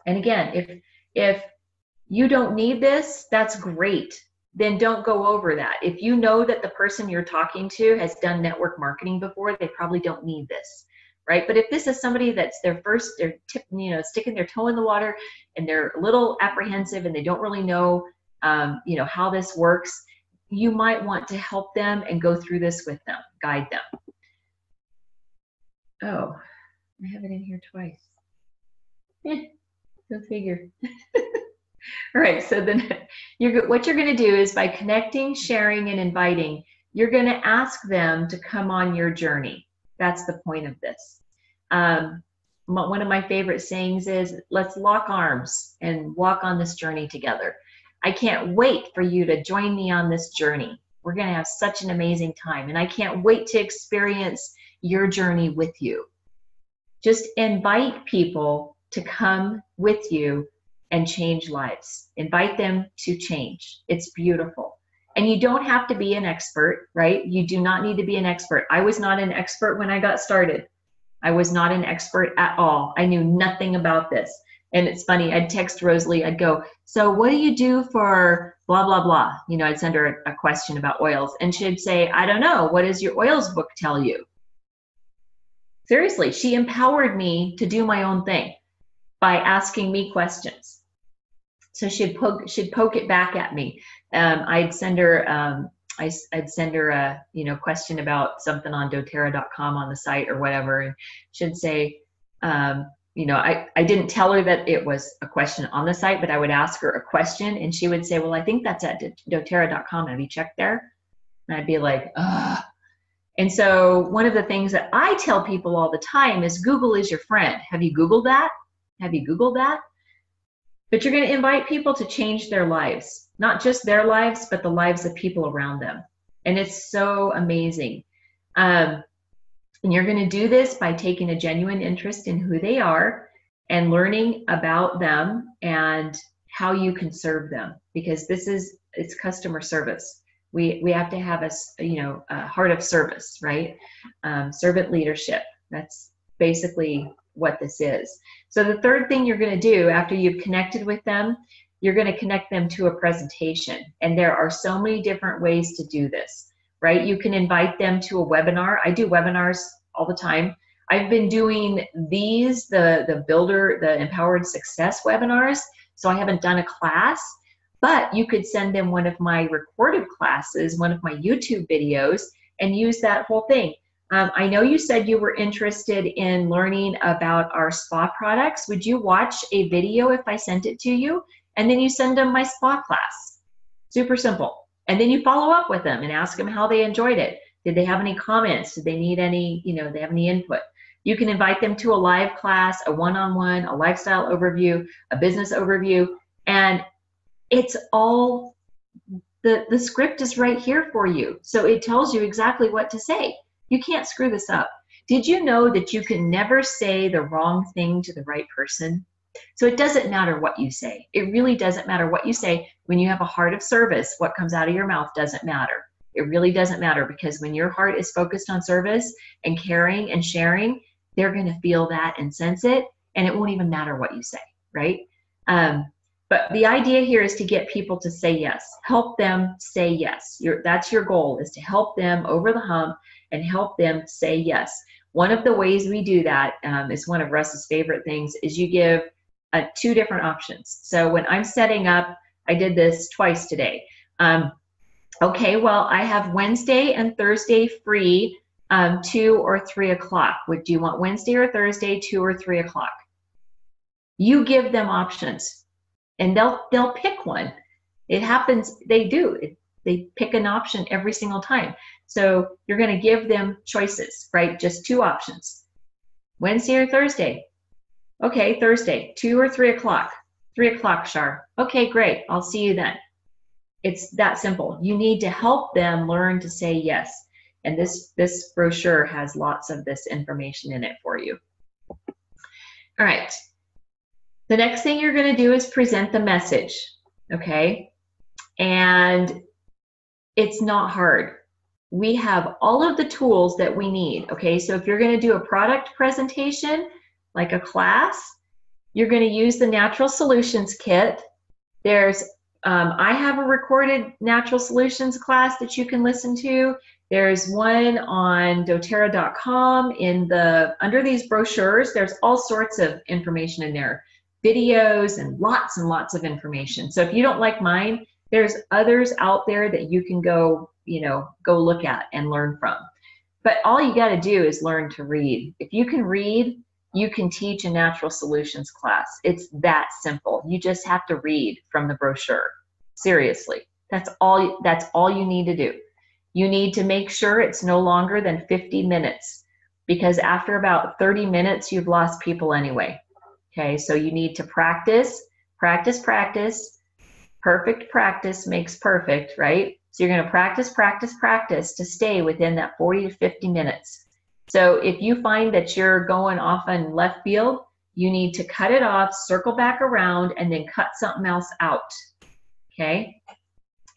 And again, if you don't need this, that's great. Then don't go over that. If you know that the person you're talking to has done network marketing before, they probably don't need this, right? But if this is somebody that's they're sticking their toe in the water and they're a little apprehensive and they don't really know, how this works, you might want to help them and go through this with them, guide them. Oh, I have it in here twice. Go figure. All right, so then what you're going to do is by connecting, sharing, and inviting, you're going to ask them to come on your journey. That's the point of this. One of my favorite sayings is, let's lock arms and walk on this journey together. I can't wait for you to join me on this journey. We're going to have such an amazing time, and I can't wait to experience your journey with you. Just invite people to come with you and change lives. Invite them to change. It's beautiful. And you don't have to be an expert, right? You do not need to be an expert. I was not an expert when I got started. I was not an expert at all. I knew nothing about this. And it's funny, I'd text Rosalie, I'd go, so what do you do for blah, blah, blah? I'd send her a question about oils. And she'd say, I don't know. What does your oils book tell you? Seriously, she empowered me to do my own thing by asking me questions. So she'd poke it back at me. I'd send her I'd send her a question about something on doTERRA.com on the site or whatever, and she'd say, I didn't tell her that it was a question on the site, but I would ask her a question, and she would say, well, I think that's at doTERRA.com. Have you checked there? And I'd be like, ugh. And so one of the things that I tell people all the time is Google is your friend. Have you Googled that? Have you Googled that? But you're going to invite people to change their lives, not just their lives, but the lives of people around them. And it's so amazing. And you're going to do this by taking a genuine interest in who they are and learning about them and how you can serve them, because it's customer service. We have to have a heart of service, right? Servant leadership. That's basically what this is. So the third thing you're going to do after you've connected with them, you're going to connect them to a presentation. And there are so many different ways to do this, right? You can invite them to a webinar. I do webinars all the time. I've been doing these, the Empowered Success webinars. So I haven't done a class, but you could send them one of my recorded classes, one of my YouTube videos, and use that whole thing. I know you said you were interested in learning about our spa products. Would you watch a video if I sent it to you? And then you send them my spa class. Super simple. And then you follow up with them and ask them how they enjoyed it. Did they have any comments? Did they need any, they have any input? You can invite them to a live class, a one-on-one, a lifestyle overview, a business overview, and it's all, the script is right here for you. So it tells you exactly what to say. You can't screw this up. Did you know that you can never say the wrong thing to the right person? So it doesn't matter what you say. It really doesn't matter what you say. When you have a heart of service, what comes out of your mouth doesn't matter. It really doesn't matter, because when your heart is focused on service and caring and sharing, they're going to feel that and sense it, and it won't even matter what you say, right? But the idea here is to get people to say yes. Help them say yes. That's your goal, is to help them over the hump and help them say yes. One of the ways we do that is one of Russ's favorite things, is you give 2 different options. So when I'm setting up, I did this twice today. Okay, well, I have Wednesday and Thursday free, 2 or 3 o'clock. Would you want Wednesday or Thursday, 2 or 3 o'clock? You give them options, and they'll pick one. It happens, they do. They pick an option every single time. So you're going to give them choices, right? Just 2 options. Wednesday or Thursday? Okay, Thursday, 2 or 3 o'clock. 3 o'clock, Shar. Okay, great. I'll see you then. It's that simple. You need to help them learn to say yes. And this brochure has lots of this information in it for you. All right. The next thing you're going to do is present the message, okay? And it's not hard. We have all of the tools that we need, okay? So if you're going to do a product presentation, like a class, you're going to use the Natural Solutions Kit. There's I have a recorded natural solutions class that you can listen to. There's one on doTERRA.com. Under these brochures, there's all sorts of information in there, videos and lots of information. So if you don't like mine, there's others out there that you can go look at and learn from. But all you got to do is learn to read. If you can read, you can teach a natural solutions class. It's that simple. You just have to read from the brochure. Seriously, that's all you need to do. You need to make sure it's no longer than 50 minutes, because after about 30 minutes, you've lost people anyway. Okay, so you need to practice. Perfect practice makes perfect, right? So you're going to practice to stay within that 40 to 50 minutes. So if you find that you're going off on left field, you need to cut it off, circle back around, and then cut something else out. Okay?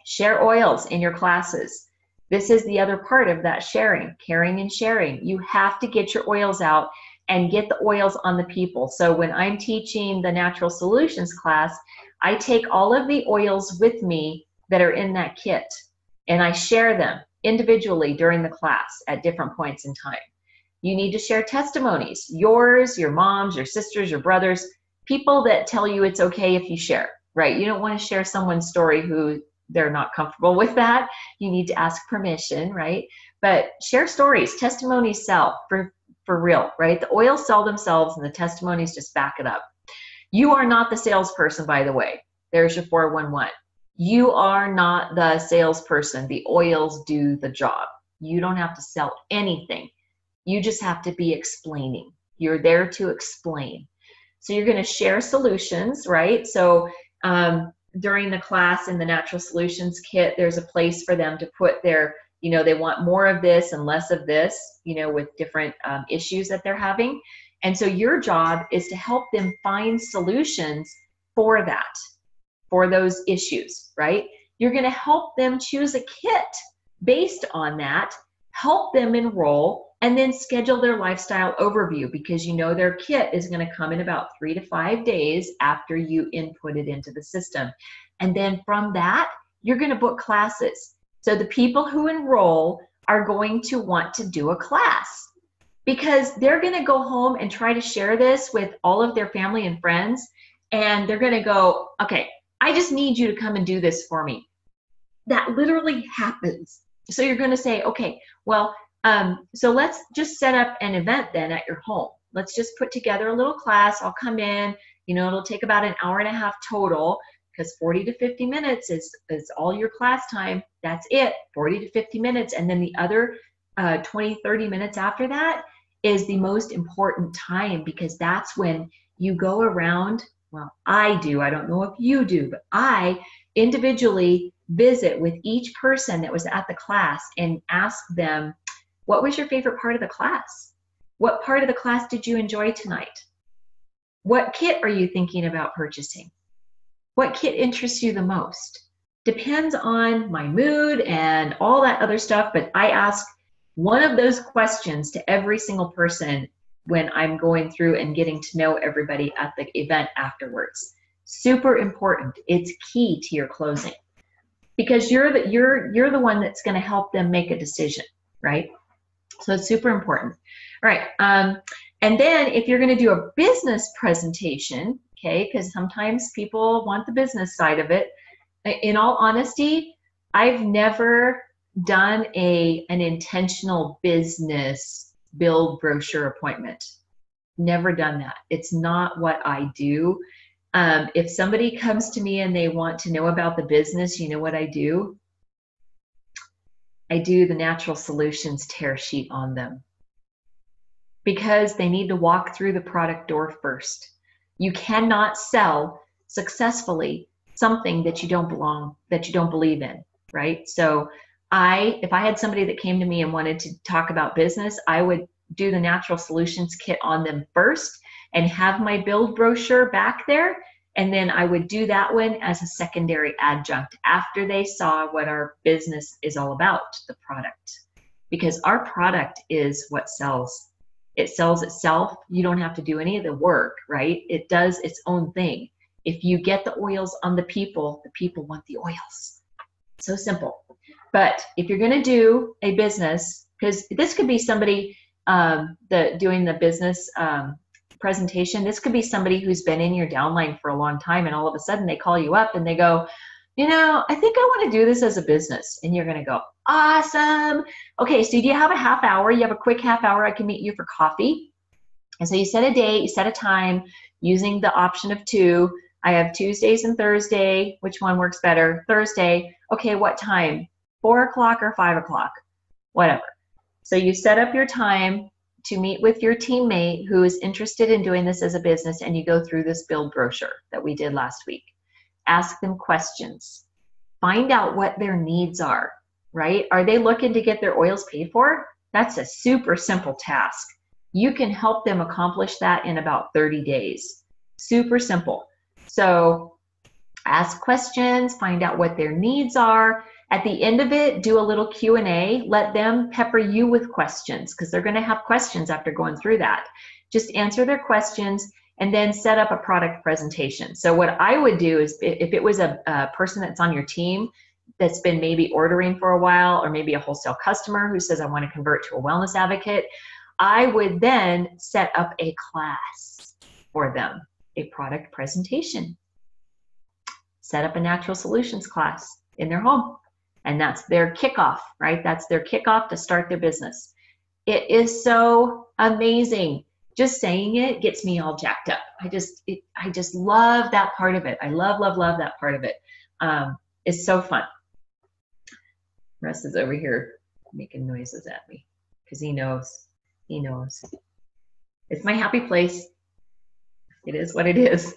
Share oils in your classes. This is the other part of that sharing, caring and sharing. You have to get your oils out and get the oils on the people. So when I'm teaching the natural solutions class, I take all of the oils with me that are in that kit, and I share them individually during the class at different points in time. You need to share testimonies, yours, your mom's, your sister's, your brother's, people that tell you it's okay if you share, right? You don't want to share someone's story who they're not comfortable with that. You need to ask permission, right? But share stories, testimonies sell for real, right? The oils sell themselves and the testimonies just back it up. You are not the salesperson, by the way. There's your 411. You are not the salesperson. The oils do the job. You don't have to sell anything. You just have to be explaining. You're there to explain. So you're going to share solutions, right? So during the class in the Natural Solutions Kit, there's a place for them to put their, they want more of this and less of this, with different issues that they're having. And so your job is to help them find solutions for that, for those issues, right? You're going to help them choose a kit based on that, help them enroll, and then schedule their lifestyle overview, because their kit is going to come in about 3 to 5 days after you input it into the system. And then from that, you're going to book classes. So the people who enroll are going to want to do a class, because they're going to go home and try to share this with all of their family and friends. And they're going to go, okay, I just need you to come and do this for me. That literally happens. So you're going to say, okay, well, so let's just set up an event then at your home. Let's just put together a little class. I'll come in, it'll take about an hour and a half total, because 40 to 50 minutes is all your class time. That's it, 40 to 50 minutes. And then the other 20, 30 minutes after that is the most important time, because that's when you go around. Well, I do. I don't know if you do, but I individually visit with each person that was at the class and ask them, what was your favorite part of the class? What part of the class did you enjoy tonight? What kit are you thinking about purchasing? What kit interests you the most? Depends on my mood and all that other stuff, but I ask one of those questions to every single person when I'm going through and getting to know everybody at the event afterwards. Super important. It's key to your closing, because you're the one that's going to help them make a decision, right? So it's super important. All right. And then if you're going to do a business presentation, okay, because sometimes people want the business side of it. In all honesty, I've never done an intentional business build brochure appointment. Never done that. It's not what I do. If somebody comes to me and they want to know about the business, you know what I do? I do the Natural Solutions tear sheet on them, because they need to walk through the product door first. You cannot sell successfully something that you don't believe in, right? So if I had somebody that came to me and wanted to talk about business, I would do the Natural Solutions Kit on them first and have my build brochure back there. And then I would do that one as a secondary adjunct after they saw what our business is all about, the product. Because our product is what sells. It sells itself. You don't have to do any of the work, right? It does its own thing. If you get the oils on the people want the oils. So simple. But if you're going to do a business, because this could be somebody doing the business presentation, this could be somebody who's been in your downline for a long time, and all of a sudden they call you up and they go, you know, I think I want to do this as a business. And you're going to go, awesome. Okay, so do you have a half hour? You have a quick half hour, I can meet you for coffee. And so you set a date, you set a time using the option of 2. I have Tuesdays and Thursday. Which one works better? Thursday. Okay, what time? 4 o'clock or 5 o'clock? Whatever. So you set up your time to meet with your teammate who is interested in doing this as a business, and you go through this build brochure that we did last week. Ask them questions. Find out what their needs are, right? Are they looking to get their oils paid for? That's a super simple task. You can help them accomplish that in about 30 days. Super simple. So ask questions, find out what their needs are. At the end of it, do a little Q&A. Let them pepper you with questions, because they're going to have questions after going through that. Just answer their questions and then set up a product presentation. So what I would do is, if it was a person that's on your team that's been maybe ordering for a while, or maybe a wholesale customer who says, I want to convert to a wellness advocate, I would then set up a class for them, a product presentation. Set up a natural solutions class in their home. And that's their kickoff, right? That's their kickoff to start their business. It is so amazing. Just saying it gets me all jacked up. I just love that part of it. I love that part of it. It's so fun. Russ is over here making noises at me because he knows. It's my happy place. It is what it is.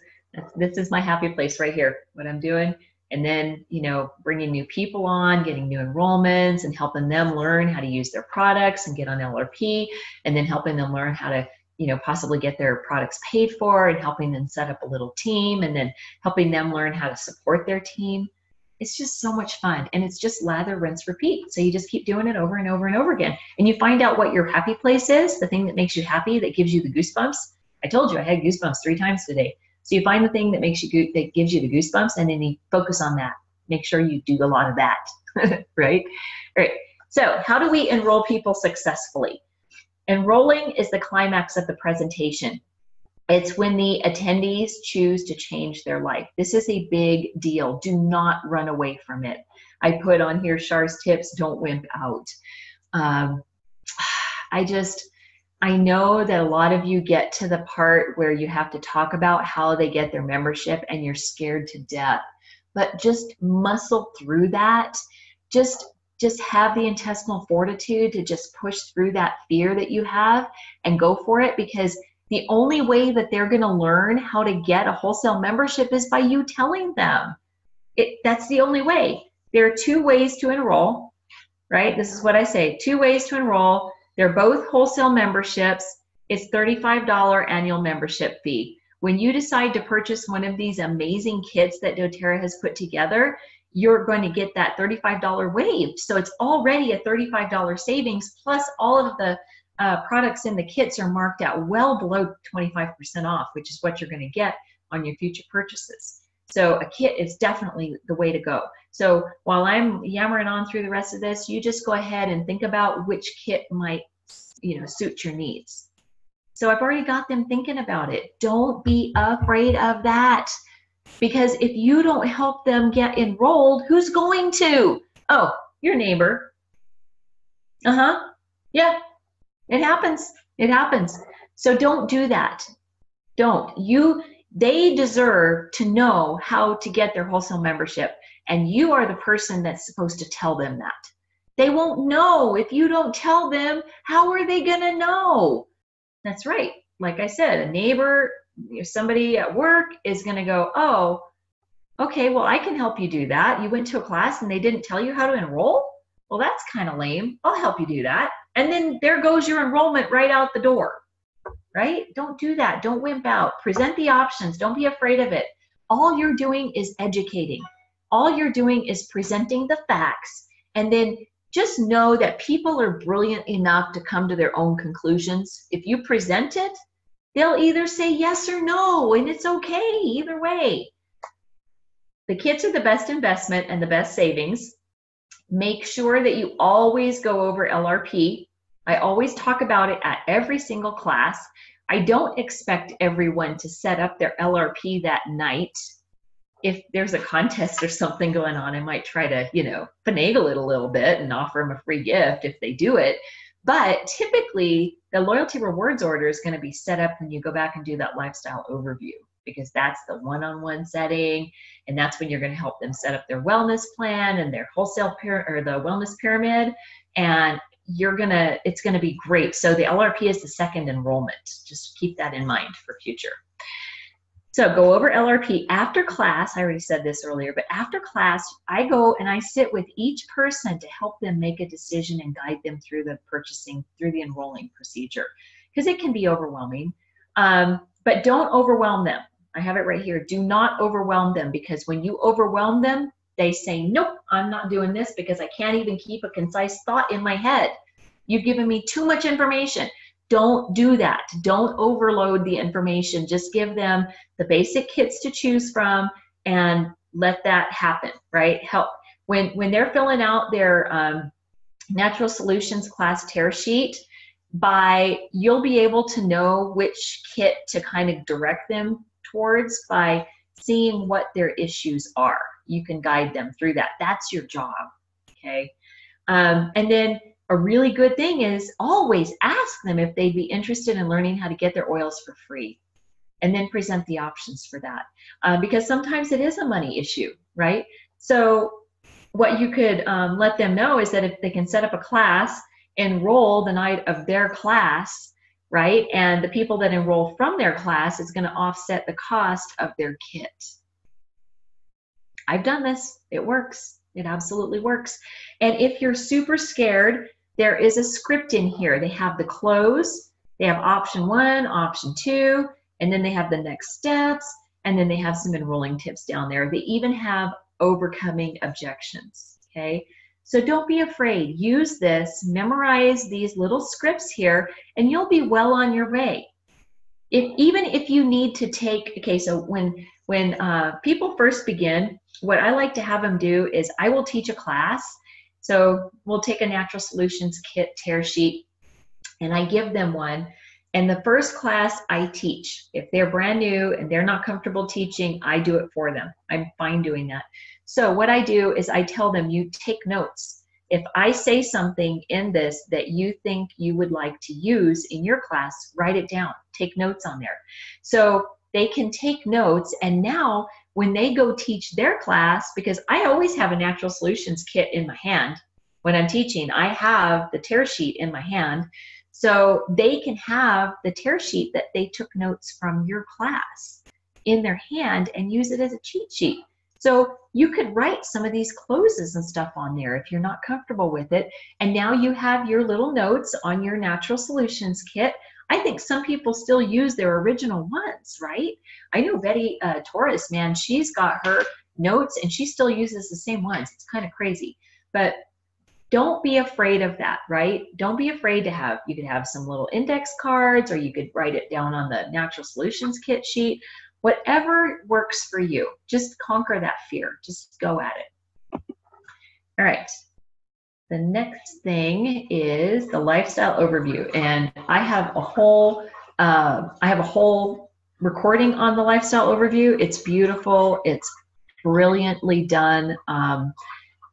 This is my happy place right here, what I'm doing. And then, you know, bringing new people on, getting new enrollments, and helping them learn how to use their products and get on LRP, and then helping them learn how to, you know, possibly get their products paid for, and helping them set up a little team, and then helping them learn how to support their team. It's just so much fun. And it's just lather, rinse, repeat. So you just keep doing it over and over and over again. And you find out what your happy place is, the thing that makes you happy, that gives you the goosebumps. I told you I had goosebumps 3 times today. So you find the thing that makes you that gives you the goosebumps, and then you focus on that. Make sure you do a lot of that, right? All right. So how do we enroll people successfully? Enrolling is the climax of the presentation. It's when the attendees choose to change their life. This is a big deal. Do not run away from it. I put on here Char's tips, don't wimp out. I know that a lot of you get to the part where you have to talk about how they get their membership and you're scared to death, but just muscle through that. Just have the intestinal fortitude to just push through that fear that you have and go for it, because the only way that they're going to learn how to get a wholesale membership is by you telling them. That's the only way. There are 2 ways to enroll, right? This is what I say, 2 ways to enroll. They're both wholesale memberships. It's $35 annual membership fee. When you decide to purchase one of these amazing kits that doTERRA has put together, you're going to get that $35 waived. So it's already a $35 savings, plus all of the products in the kits are marked at well below 25% off, which is what you're going to get on your future purchases. So a kit is definitely the way to go. So while I'm yammering on through the rest of this, you just go ahead and think about which kit might, you know, suit your needs. So I've already got them thinking about it. Don't be afraid of that, because if you don't help them get enrolled, who's going to? Oh, your neighbor. Yeah, it happens. It happens. So don't do that. Don't. They deserve to know how to get their wholesale membership, and you are the person that's supposed to tell them that. They won't know if you don't tell them. How are they going to know? That's right. Like I said, a neighbor, somebody at work is going to go, oh, okay, well, I can help you do that. You went to a class and they didn't tell you how to enroll? Well, that's kind of lame. I'll help you do that. And then there goes your enrollment right out the door. Right? Don't do that. Don't wimp out. Present the options. Don't be afraid of it. All you're doing is educating. All you're doing is presenting the facts. And then just know that people are brilliant enough to come to their own conclusions. If you present it, they'll either say yes or no, and it's okay either way. the kits are the best investment and the best savings. Make sure that you always go over LRP. I always talk about it at every single class. I don't expect everyone to set up their LRP that night. If there's a contest or something going on, I might try to, finagle it a little bit and offer them a free gift if they do it. But typically, the loyalty rewards order is going to be set up when you go back and do that lifestyle overview, because that's the one-on-one setting, and that's when you're going to help them set up their wellness plan and their wholesale or the wellness pyramid, and it's going to be great. So the LRP is the second enrollment. Just keep that in mind for future. So go over LRP after class. I already said this earlier, but after class, I go and I sit with each person to help them make a decision and guide them through the purchasing, through the enrolling procedure, because it can be overwhelming. But don't overwhelm them. I have it right here. Do not overwhelm them, because when you overwhelm them, they say, nope, I'm not doing this because I can't even keep a concise thought in my head. You've given me too much information. Don't do that. Don't overload the information. Just give them the basic kits to choose from and let that happen, right? Help when they're filling out their Natural Solutions class tear sheet, you'll be able to know which kit to kind of direct them towards by seeing what their issues are. You can guide them through that. That's your job, okay? And then a really good thing is always ask them if they'd be interested in learning how to get their oils for free, and then present the options for that. Because sometimes it is a money issue, right? So what you could let them know is that if they can set up a class, enroll the night of their class, right? And the people that enroll from their class is going to offset the cost of their kit. I've done this. It works. It absolutely works. And if you're super scared, there is a script in here. They have the close, they have option 1, option 2, and then they have the next steps, and then they have some enrolling tips down there. They even have overcoming objections, okay? So don't be afraid. Use this, memorize these little scripts here, and you'll be well on your way. Even if you need to take, okay, so when people first begin, what I like to have them do is I will teach a class. So we'll take a Natural Solutions kit tear sheet, and I give them one. And the first class I teach. If they're brand new and they're not comfortable teaching, I do it for them. I'm fine doing that. So what I do is I tell them, you take notes. If I say something in this that you think you would like to use in your class, write it down. Take notes on there. So they can take notes, and now when they go teach their class, because I always have a Natural Solutions kit in my hand when I'm teaching, I have the tear sheet in my hand, so they can have the tear sheet that they took notes from your class in their hand and use it as a cheat sheet. So you could write some of these closes and stuff on there if you're not comfortable with it, and now you have your little notes on your Natural Solutions kit. I think some people still use their original ones, right? I know Betty Torres, man, she's got her notes and she still uses the same ones. It's kind of crazy. But don't be afraid of that, right? Don't be afraid to have, you could have some little index cards, or you could write it down on the Natural Solutions kit sheet. Whatever works for you. Just conquer that fear. Just go at it. All right. The next thing is the lifestyle overview, and I have a whole recording on the lifestyle overview. It's beautiful. It's brilliantly done.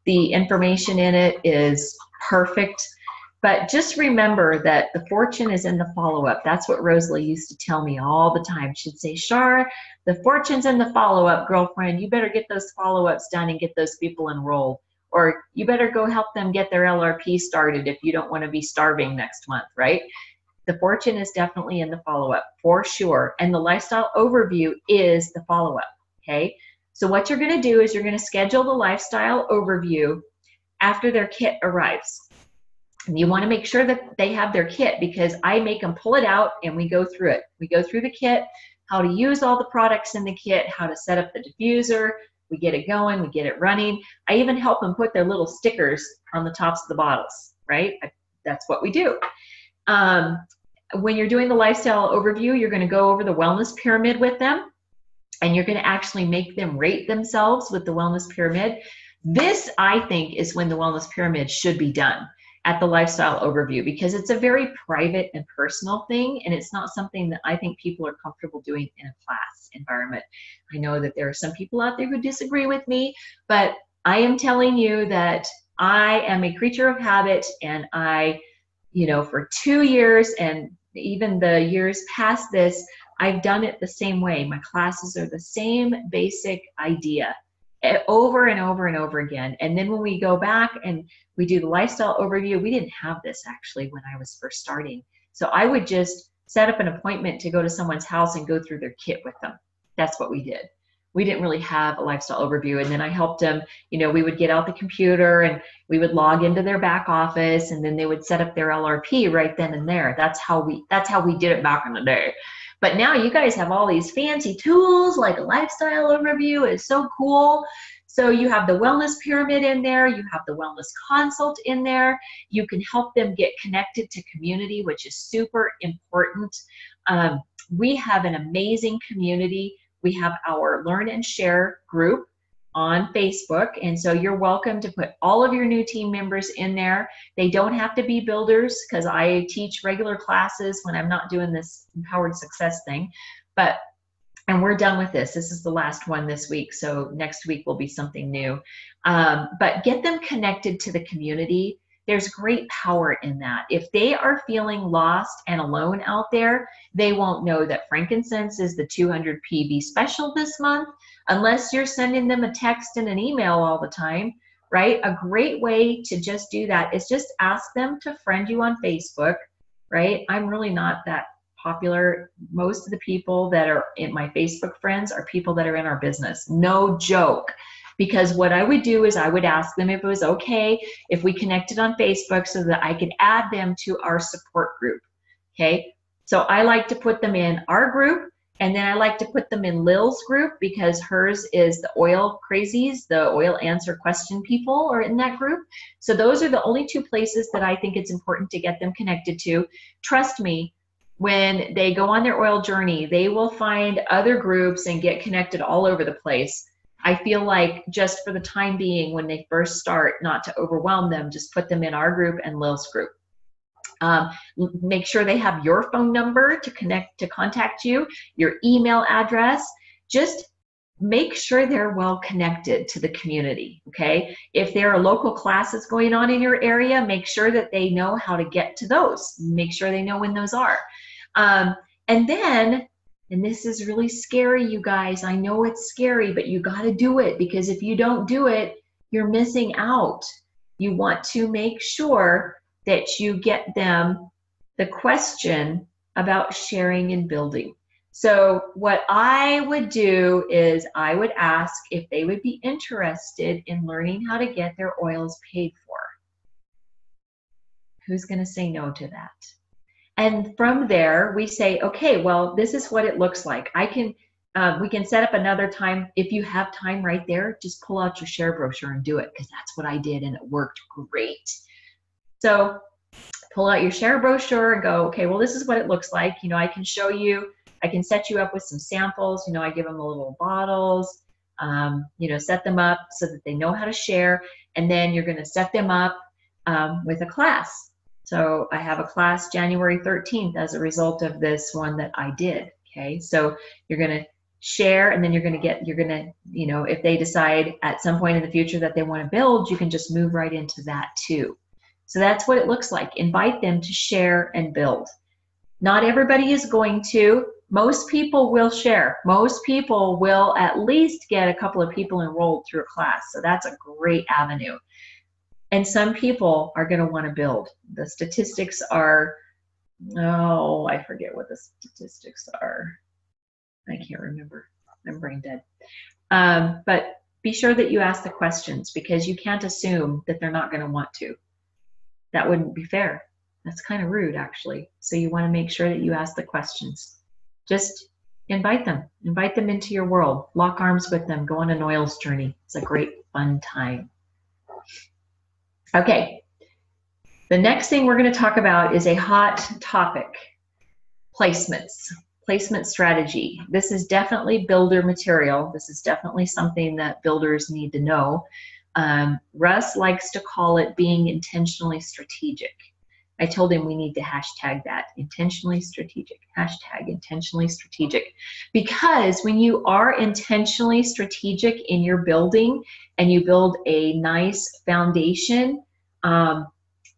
The information in it is perfect. But just remember that the fortune is in the follow-up. That's what Rosalie used to tell me all the time. She'd say, Shar, the fortune's in the follow-up, girlfriend. You better get those follow-ups done and get those people enrolled. Or you better go help them get their LRP started if you don't want to be starving next month, right? The fortune is definitely in the follow-up, for sure. And the lifestyle overview is the follow-up, okay? So what you're going to do is you're going to schedule the lifestyle overview after their kit arrives. And you want to make sure that they have their kit, because I make them pull it out and we go through it. We go through the kit, how to use all the products in the kit, how to set up the diffuser. We get it going, we get it running. I even help them put their little stickers on the tops of the bottles, right? That's what we do. When you're doing the lifestyle overview, you're going to go over the wellness pyramid with them. and you're going to actually make them rate themselves with the wellness pyramid. This, I think, is when the wellness pyramid should be done, at the lifestyle overview, because it's a very private and personal thing, and it's not something that I think people are comfortable doing in a class environment. I know that there are some people out there who disagree with me, but I am telling you that I am a creature of habit, and I, for 2 years and even the years past this, I've done it the same way. My classes are the same basic idea over and over and over again. And then when we go back and we do the lifestyle overview, we didn't have this actually when I was first starting. So I would just set up an appointment to go to someone's house and go through their kit with them. That's what we did. We didn't really have a lifestyle overview. And then I helped them, we would get out the computer and we would log into their back office, and then they would set up their LRP right then and there. That's how we did it back in the day. But now you guys have all these fancy tools like a lifestyle overview. It's so cool. So you have the wellness pyramid in there. You have the wellness consult in there. You can help them get connected to community, which is super important. We have an amazing community. We have our Learn and Share group on Facebook, and so you're welcome to put all of your new team members in there. They don't have to be builders, because I teach regular classes when I'm not doing this empowered success thing. And we're done with this. This is the last one this week, so next week will be something new. But get them connected to the community. There's great power in that. If they are feeling lost and alone out there, they won't know that frankincense is the 200 PV special this month unless you're sending them a text and an email all the time, right? A great way to just do that is just ask them to friend you on Facebook, right? I'm really not that popular. Most of the people that are in my Facebook friends are people that are in our business. No joke. Because what I would do is I would ask them if it was okay if we connected on Facebook so that I could add them to our support group, okay? So I like to put them in our group, and then I like to put them in Lil's group, because hers is the oil crazies, the oil answer question people are in that group. So those are the only two places that I think it's important to get them connected to. Trust me, when they go on their oil journey, they will find other groups and get connected all over the place. I feel like just for the time being, when they first start, not to overwhelm them, just put them in our group and Lil's group. Make sure they have your phone number to contact you, your email address. Just make sure they're well connected to the community, okay? If there are local classes going on in your area, make sure that they know how to get to those. Make sure they know when those are. And then, and this is really scary, you guys. I know it's scary, but you got to do it, because if you don't do it, you're missing out. You want to make sure that you get them the question about sharing and building. So what I would do is I would ask if they would be interested in learning how to get their oils paid for. Who's going to say no to that? And from there, we say, okay, well, this is what it looks like. We can set up another time. If you have time right there, just pull out your share brochure and do it, because that's what I did, and it worked great. So pull out your share brochure and go, okay, well, this is what it looks like. I can show you, I can set you up with some samples. I give them the little bottles, set them up so that they know how to share. And then you're going to set them up with a class. So I have a class January 13th as a result of this one that I did. Okay, so you're going to share, and then you're going to, if they decide at some point in the future that they want to build, you can just move right into that too. So that's what it looks like. Invite them to share and build. Not everybody is going to. Most people will share. Most people will at least get a couple of people enrolled through a class. So that's a great avenue. And some people are going to want to build. The statistics are, I forget what the statistics are. I can't remember. I'm brain dead. But be sure that you ask the questions, because you can't assume that they're not going to want to. That wouldn't be fair. That's kind of rude, actually. So you want to make sure that you ask the questions. Just invite them into your world. Lock arms with them. Go on an oils journey. It's a great, fun time. Okay. The next thing we're going to talk about is a hot topic: placements. placement strategy. This is definitely builder material. This is definitely something that builders need to know. Russ likes to call it being intentionally strategic. I told him we need to hashtag that, intentionally strategic, hashtag intentionally strategic. Because when you are intentionally strategic in your building and you build a nice foundation,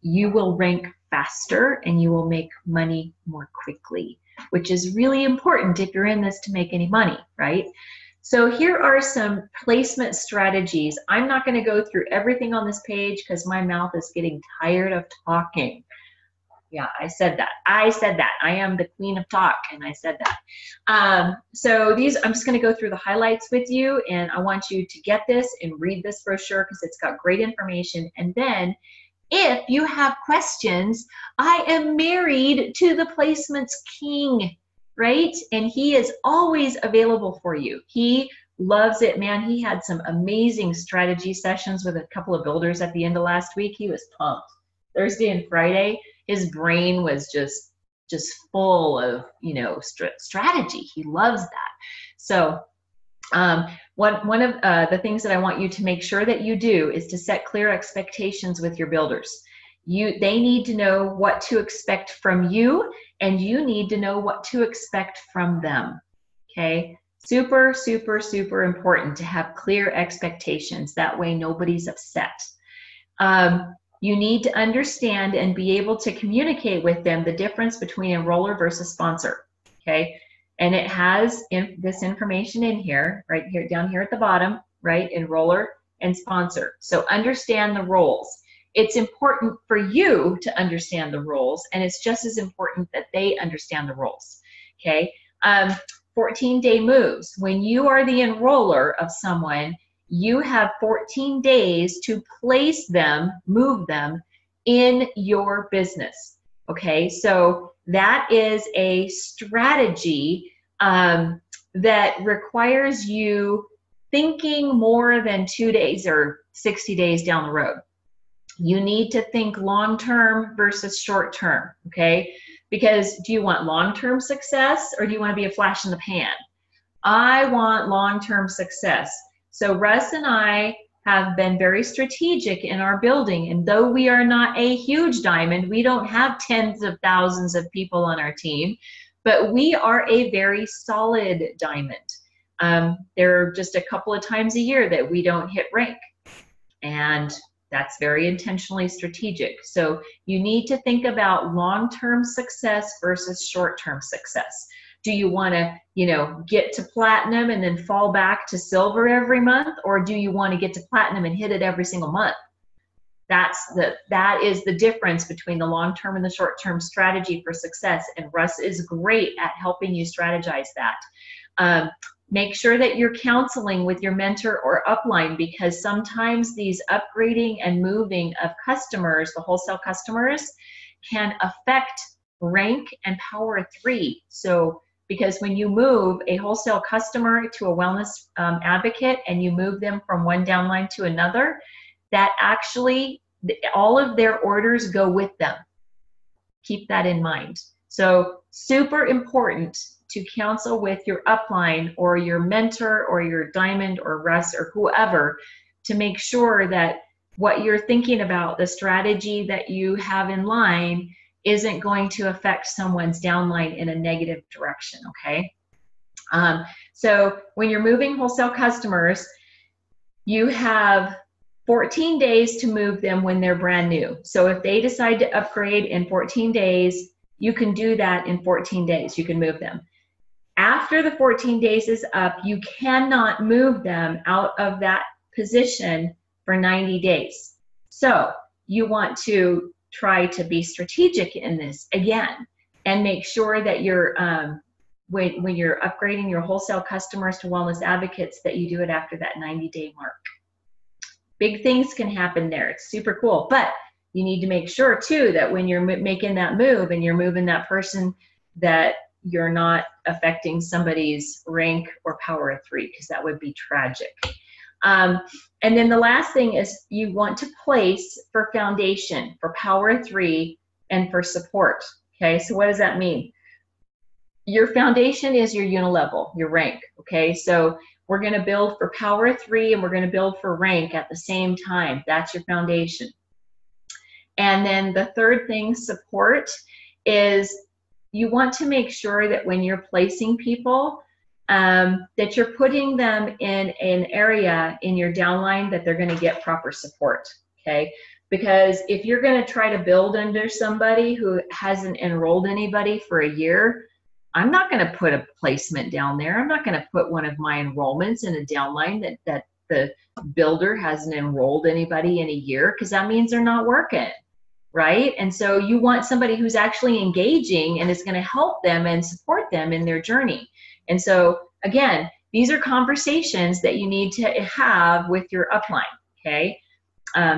you will rank faster and you will make money more quickly, which is really important if you're in this to make any money, right? So here are some placement strategies. I'm not going to go through everything on this page because my mouth is getting tired of talking. Yeah, I said that. I said that. I am the queen of talk, and I said that. So these, I'm just going to go through the highlights with you, and I want you to get this and read this brochure because it's got great information. And then if you have questions, I am married to the Placements King, right? And he is always available for you. He loves it, man. He had some amazing strategy sessions with a couple of builders at the end of last week. He was pumped. Thursday and Friday, his brain was just full of, you know, strategy. He loves that. So one of the things that I want you to make sure that you do is to set clear expectations with your builders. They need to know what to expect from you, and you need to know what to expect from them. Okay? Super, super, super important to have clear expectations. That way nobody's upset. You need to understand and be able to communicate with them the difference between enroller versus sponsor. Okay? And it has this information in here, right here, down here at the bottom, right? Enroller and sponsor. So understand the roles. It's important for you to understand the roles, and it's just as important that they understand the roles. Okay? 14-day moves. When you are the enroller of someone, you have 14 days to place them, move them in your business. Okay, so that is a strategy that requires you thinking more than 2 days or 60 days down the road. You need to think long-term versus short-term, okay? Because do you want long-term success or do you want to be a flash in the pan? I want long-term success. So Russ and I have been very strategic in our building, and though we are not a huge diamond, we don't have tens of thousands of people on our team, but we are a very solid diamond. There are just a couple of times a year that we don't hit rank, and that's very intentionally strategic. So you need to think about long-term success versus short-term success. Do you want to, you know, get to platinum and then fall back to silver every month, or do you want to get to platinum and hit it every single month? That is the difference between the long-term and the short-term strategy for success. And Russ is great at helping you strategize that. Make sure that you're counseling with your mentor or upline, because sometimes these upgrading and moving of customers, the wholesale customers, can affect rank and power 3. So because when you move a wholesale customer to a wellness advocate and you move them from one downline to another, that actually all of their orders go with them. Keep that in mind. So super important to counsel with your upline or your mentor or your diamond or Russ or whoever to make sure that what you're thinking about, the strategy that you have in line, isn't going to affect someone's downline in a negative direction, okay? So when you're moving wholesale customers, you have 14 days to move them when they're brand new. So if they decide to upgrade in 14 days, you can do that in 14 days. You can move them. After the 14 days is up, you cannot move them out of that position for 90 days. So you want to try to be strategic in this again and make sure that you're when you're upgrading your wholesale customers to wellness advocates, that you do it after that 90-day mark. Big things can happen there. It's super cool, but you need to make sure too that when you're making that move and you're moving that person, that you're not affecting somebody's rank or power 3, because that would be tragic. And then the last thing is you want to place for foundation, for power 3, and for support. Okay, so what does that mean? your foundation is your unilevel, your rank, okay? So we're gonna build for power 3 and we're gonna build for rank at the same time. That's your foundation. And then the third thing, support, is you want to make sure that when you're placing people, that you're putting them in an area in your downline that they're gonna get proper support, okay? Because if you're gonna try to build under somebody who hasn't enrolled anybody for a year, I'm not gonna put a placement down there. I'm not gonna put one of my enrollments in a downline that the builder hasn't enrolled anybody in a year, because that means they're not working, right? And so you want somebody who's actually engaging and is gonna help them and support them in their journey. And so again, these are conversations that you need to have with your upline, okay?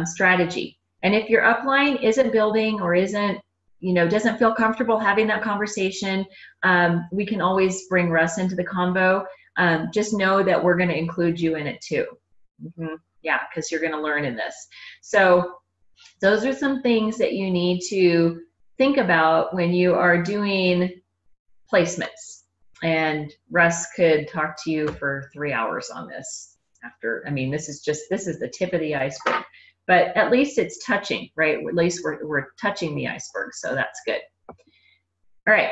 Strategy. And if your upline isn't building or isn't, doesn't feel comfortable having that conversation, we can always bring Russ into the convo. Just know that we're going to include you in it too. Yeah, because you're going to learn in this. So those are some things that you need to think about when you are doing placements. And Russ could talk to you for 3 hours on this after. I mean, this is the tip of the iceberg. But at least it's touching, right? At least we're touching the iceberg, so that's good. All right,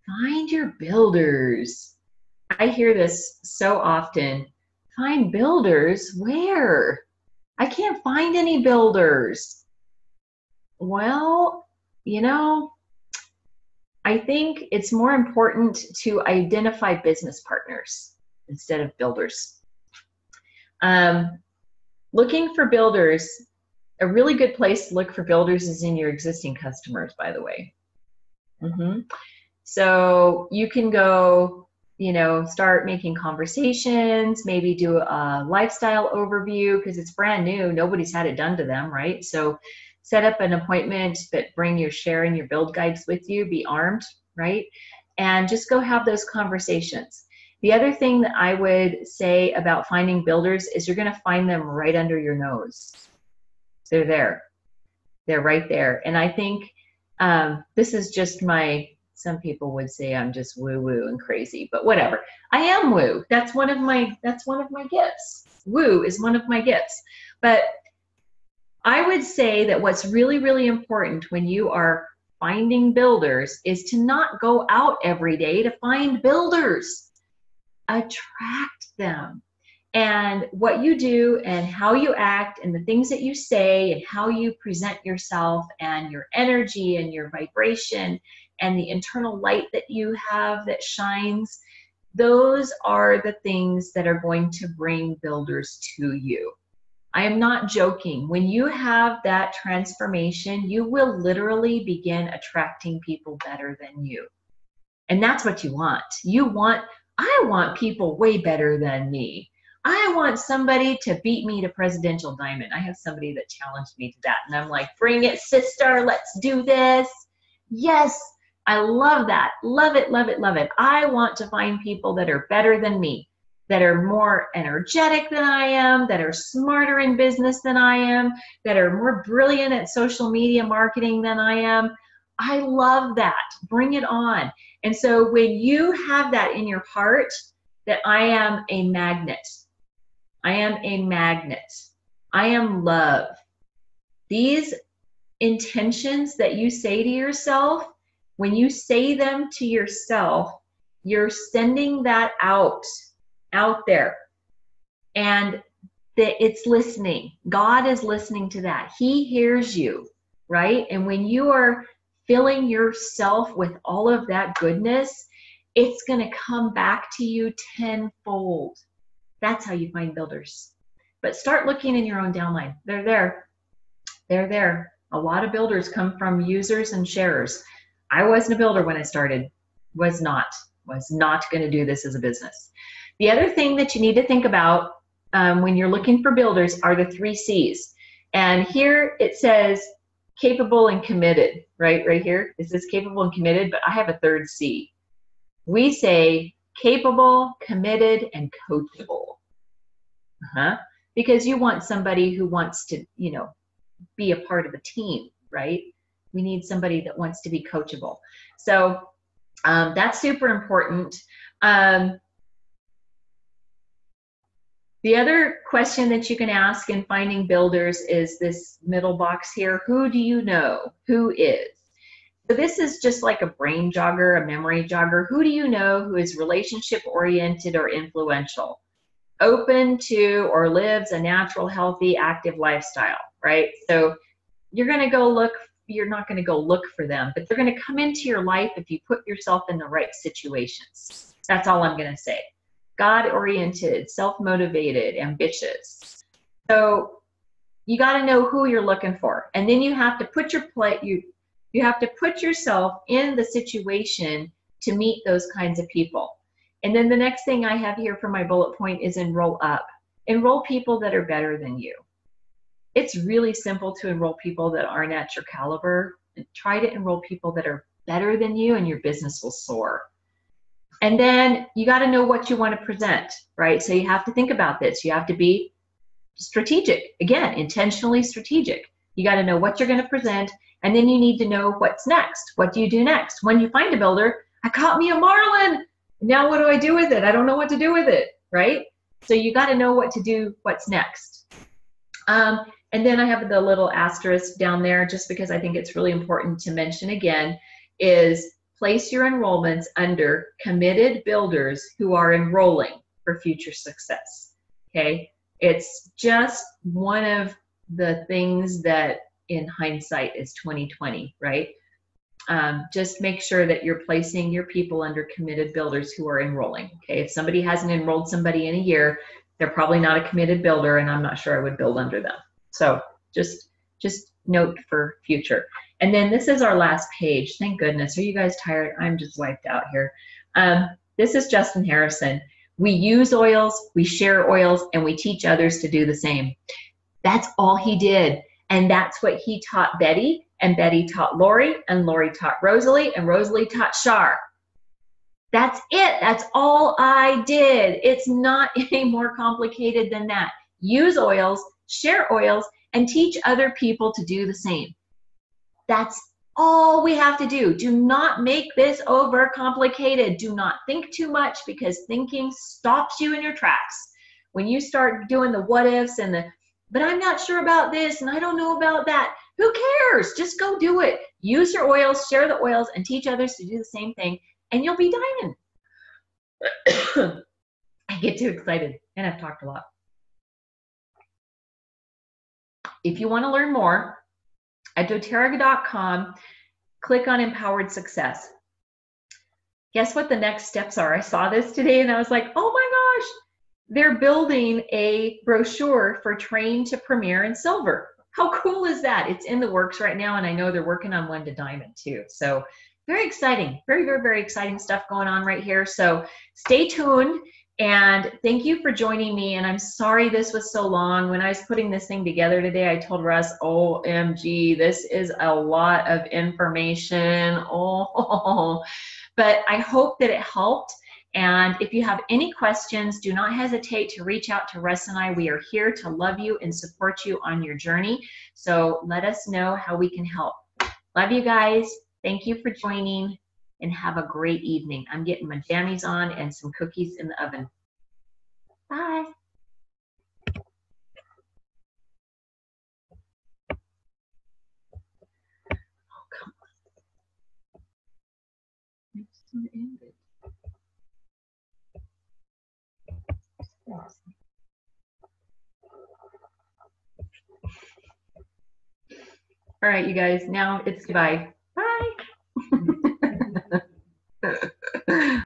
find your builders. I hear this so often. Find builders? Where? I can't find any builders. Well, I think it's more important to identify business partners instead of builders. Looking for builders, a really good place to look for builders is in your existing customers, by the way. So you can go, start making conversations, maybe do a lifestyle overview because it's brand new. Nobody's had it done to them, right? So set up an appointment, but bring your share and your build guides with you, be armed, right? And just go have those conversations. The other thing that I would say about finding builders is you're going to find them right under your nose. They're there. They're right there. And I think this is just some people would say I'm just woo-woo and crazy, but whatever. I am woo. That's one of my gifts. Woo is one of my gifts. But I would say that what's really, really important when you are finding builders is to not go out every day to find builders. Attract them. And what you do and how you act and the things that you say and how you present yourself and your energy and your vibration and the internal light that you have that shines, those are the things that are going to bring builders to you. I am not joking. When you have that transformation, you will literally begin attracting people better than you. And that's what you want. I want people way better than me. I want somebody to beat me to Presidential Diamond. I have somebody that challenged me to that. And I'm like, bring it, sister. Let's do this. Yes, I love that. Love it, love it, love it. I want to find people that are better than me, that are more energetic than I am, that are smarter in business than I am, that are more brilliant at social media marketing than I am. I love that. Bring it on. And so when you have that in your heart, that I am a magnet, I am a magnet, I am love. These intentions that you say to yourself, when you say them to yourself, you're sending that out there. And it's listening. God is listening to that. He hears you, right? And when you are filling yourself with all of that goodness, it's going to come back to you tenfold. That's how you find builders. But start looking in your own downline. They're there. They're there. A lot of builders come from users and sharers. I wasn't a builder when I started. Was not going to do this as a business. The other thing that you need to think about when you're looking for builders are the 3 C's. And here it says capable and committed, right? Right here. It says capable and committed, but I have a 3rd C. We say capable, committed, and coachable. Because you want somebody who wants to, be a part of a team, right? We need somebody that wants to be coachable. So That's super important. The other question that you can ask in finding builders is this middle box here. Who do you know? Who is? So this is just like a brain jogger, a memory jogger. Who do you know who is relationship oriented or influential? Open to or lives a natural, healthy, active lifestyle, right? So you're going to go look, you're not going to go look for them, but they're going to come into your life if you put yourself in the right situations. That's all I'm going to say. God-oriented, self-motivated, ambitious. So you got to know who you're looking for, and then you have to put you have to put yourself in the situation to meet those kinds of people. And then the next thing I have here for my bullet point is enroll up. Enroll people that are better than you. It's really simple to enroll people that aren't at your caliber. Try to enroll people that are better than you, and your business will soar. And then you got to know what you want to present, right? So you have to think about this. You have to be strategic. Again, intentionally strategic. You got to know what you're going to present, and then you need to know what's next. What do you do next? When you find a builder, I caught me a marlin. Now what do I do with it? I don't know what to do with it, right? So you got to know what to do, what's next. And then I have the little asterisk down there, just because I think it's really important to mention again, is place your enrollments under committed builders who are enrolling for future success, okay? It's just one of the things that in hindsight is 2020, right? Just make sure that you're placing your people under committed builders who are enrolling, okay? If somebody hasn't enrolled somebody in a year, they're probably not a committed builder, and I'm not sure I would build under them. So just note for future. And then this is our last page. Thank goodness. Are you guys tired? I'm just wiped out here. This is Justin Harrison. We use oils, we share oils, and we teach others to do the same. That's all he did. And that's what he taught Betty, and Betty taught Lori, and Lori taught Rosalie, and Rosalie taught Shar. That's it. That's all I did. It's not any more complicated than that. Use oils, share oils, and teach other people to do the same. That's all we have to do. Do not make this overcomplicated. Do not think too much, because thinking stops you in your tracks. When you start doing the what ifs and the, but I'm not sure about this and I don't know about that, who cares? Just go do it. Use your oils, share the oils, and teach others to do the same thing, and you'll be diamond. I get too excited, and I've talked a lot. If you want to learn more, at doterra.com, click on Empowered Success. Guess what the next steps are? I saw this today and I was like, oh my gosh, they're building a brochure for Train to Premier in Silver. How cool is that? It's in the works right now, and I know they're working on one to Diamond too. So very exciting, very, very, very exciting stuff going on right here. So stay tuned. And thank you for joining me. And I'm sorry this was so long. When I was putting this thing together today, I told Russ, OMG, this is a lot of information. Oh, but I hope that it helped. And if you have any questions, do not hesitate to reach out to Russ and I. We are here to love you and support you on your journey. So let us know how we can help. Love you guys. Thank you for joining, and have a great evening. I'm getting my jammies on and some cookies in the oven. Bye. Oh, come on. It's still ended. All right, you guys, now it's goodbye.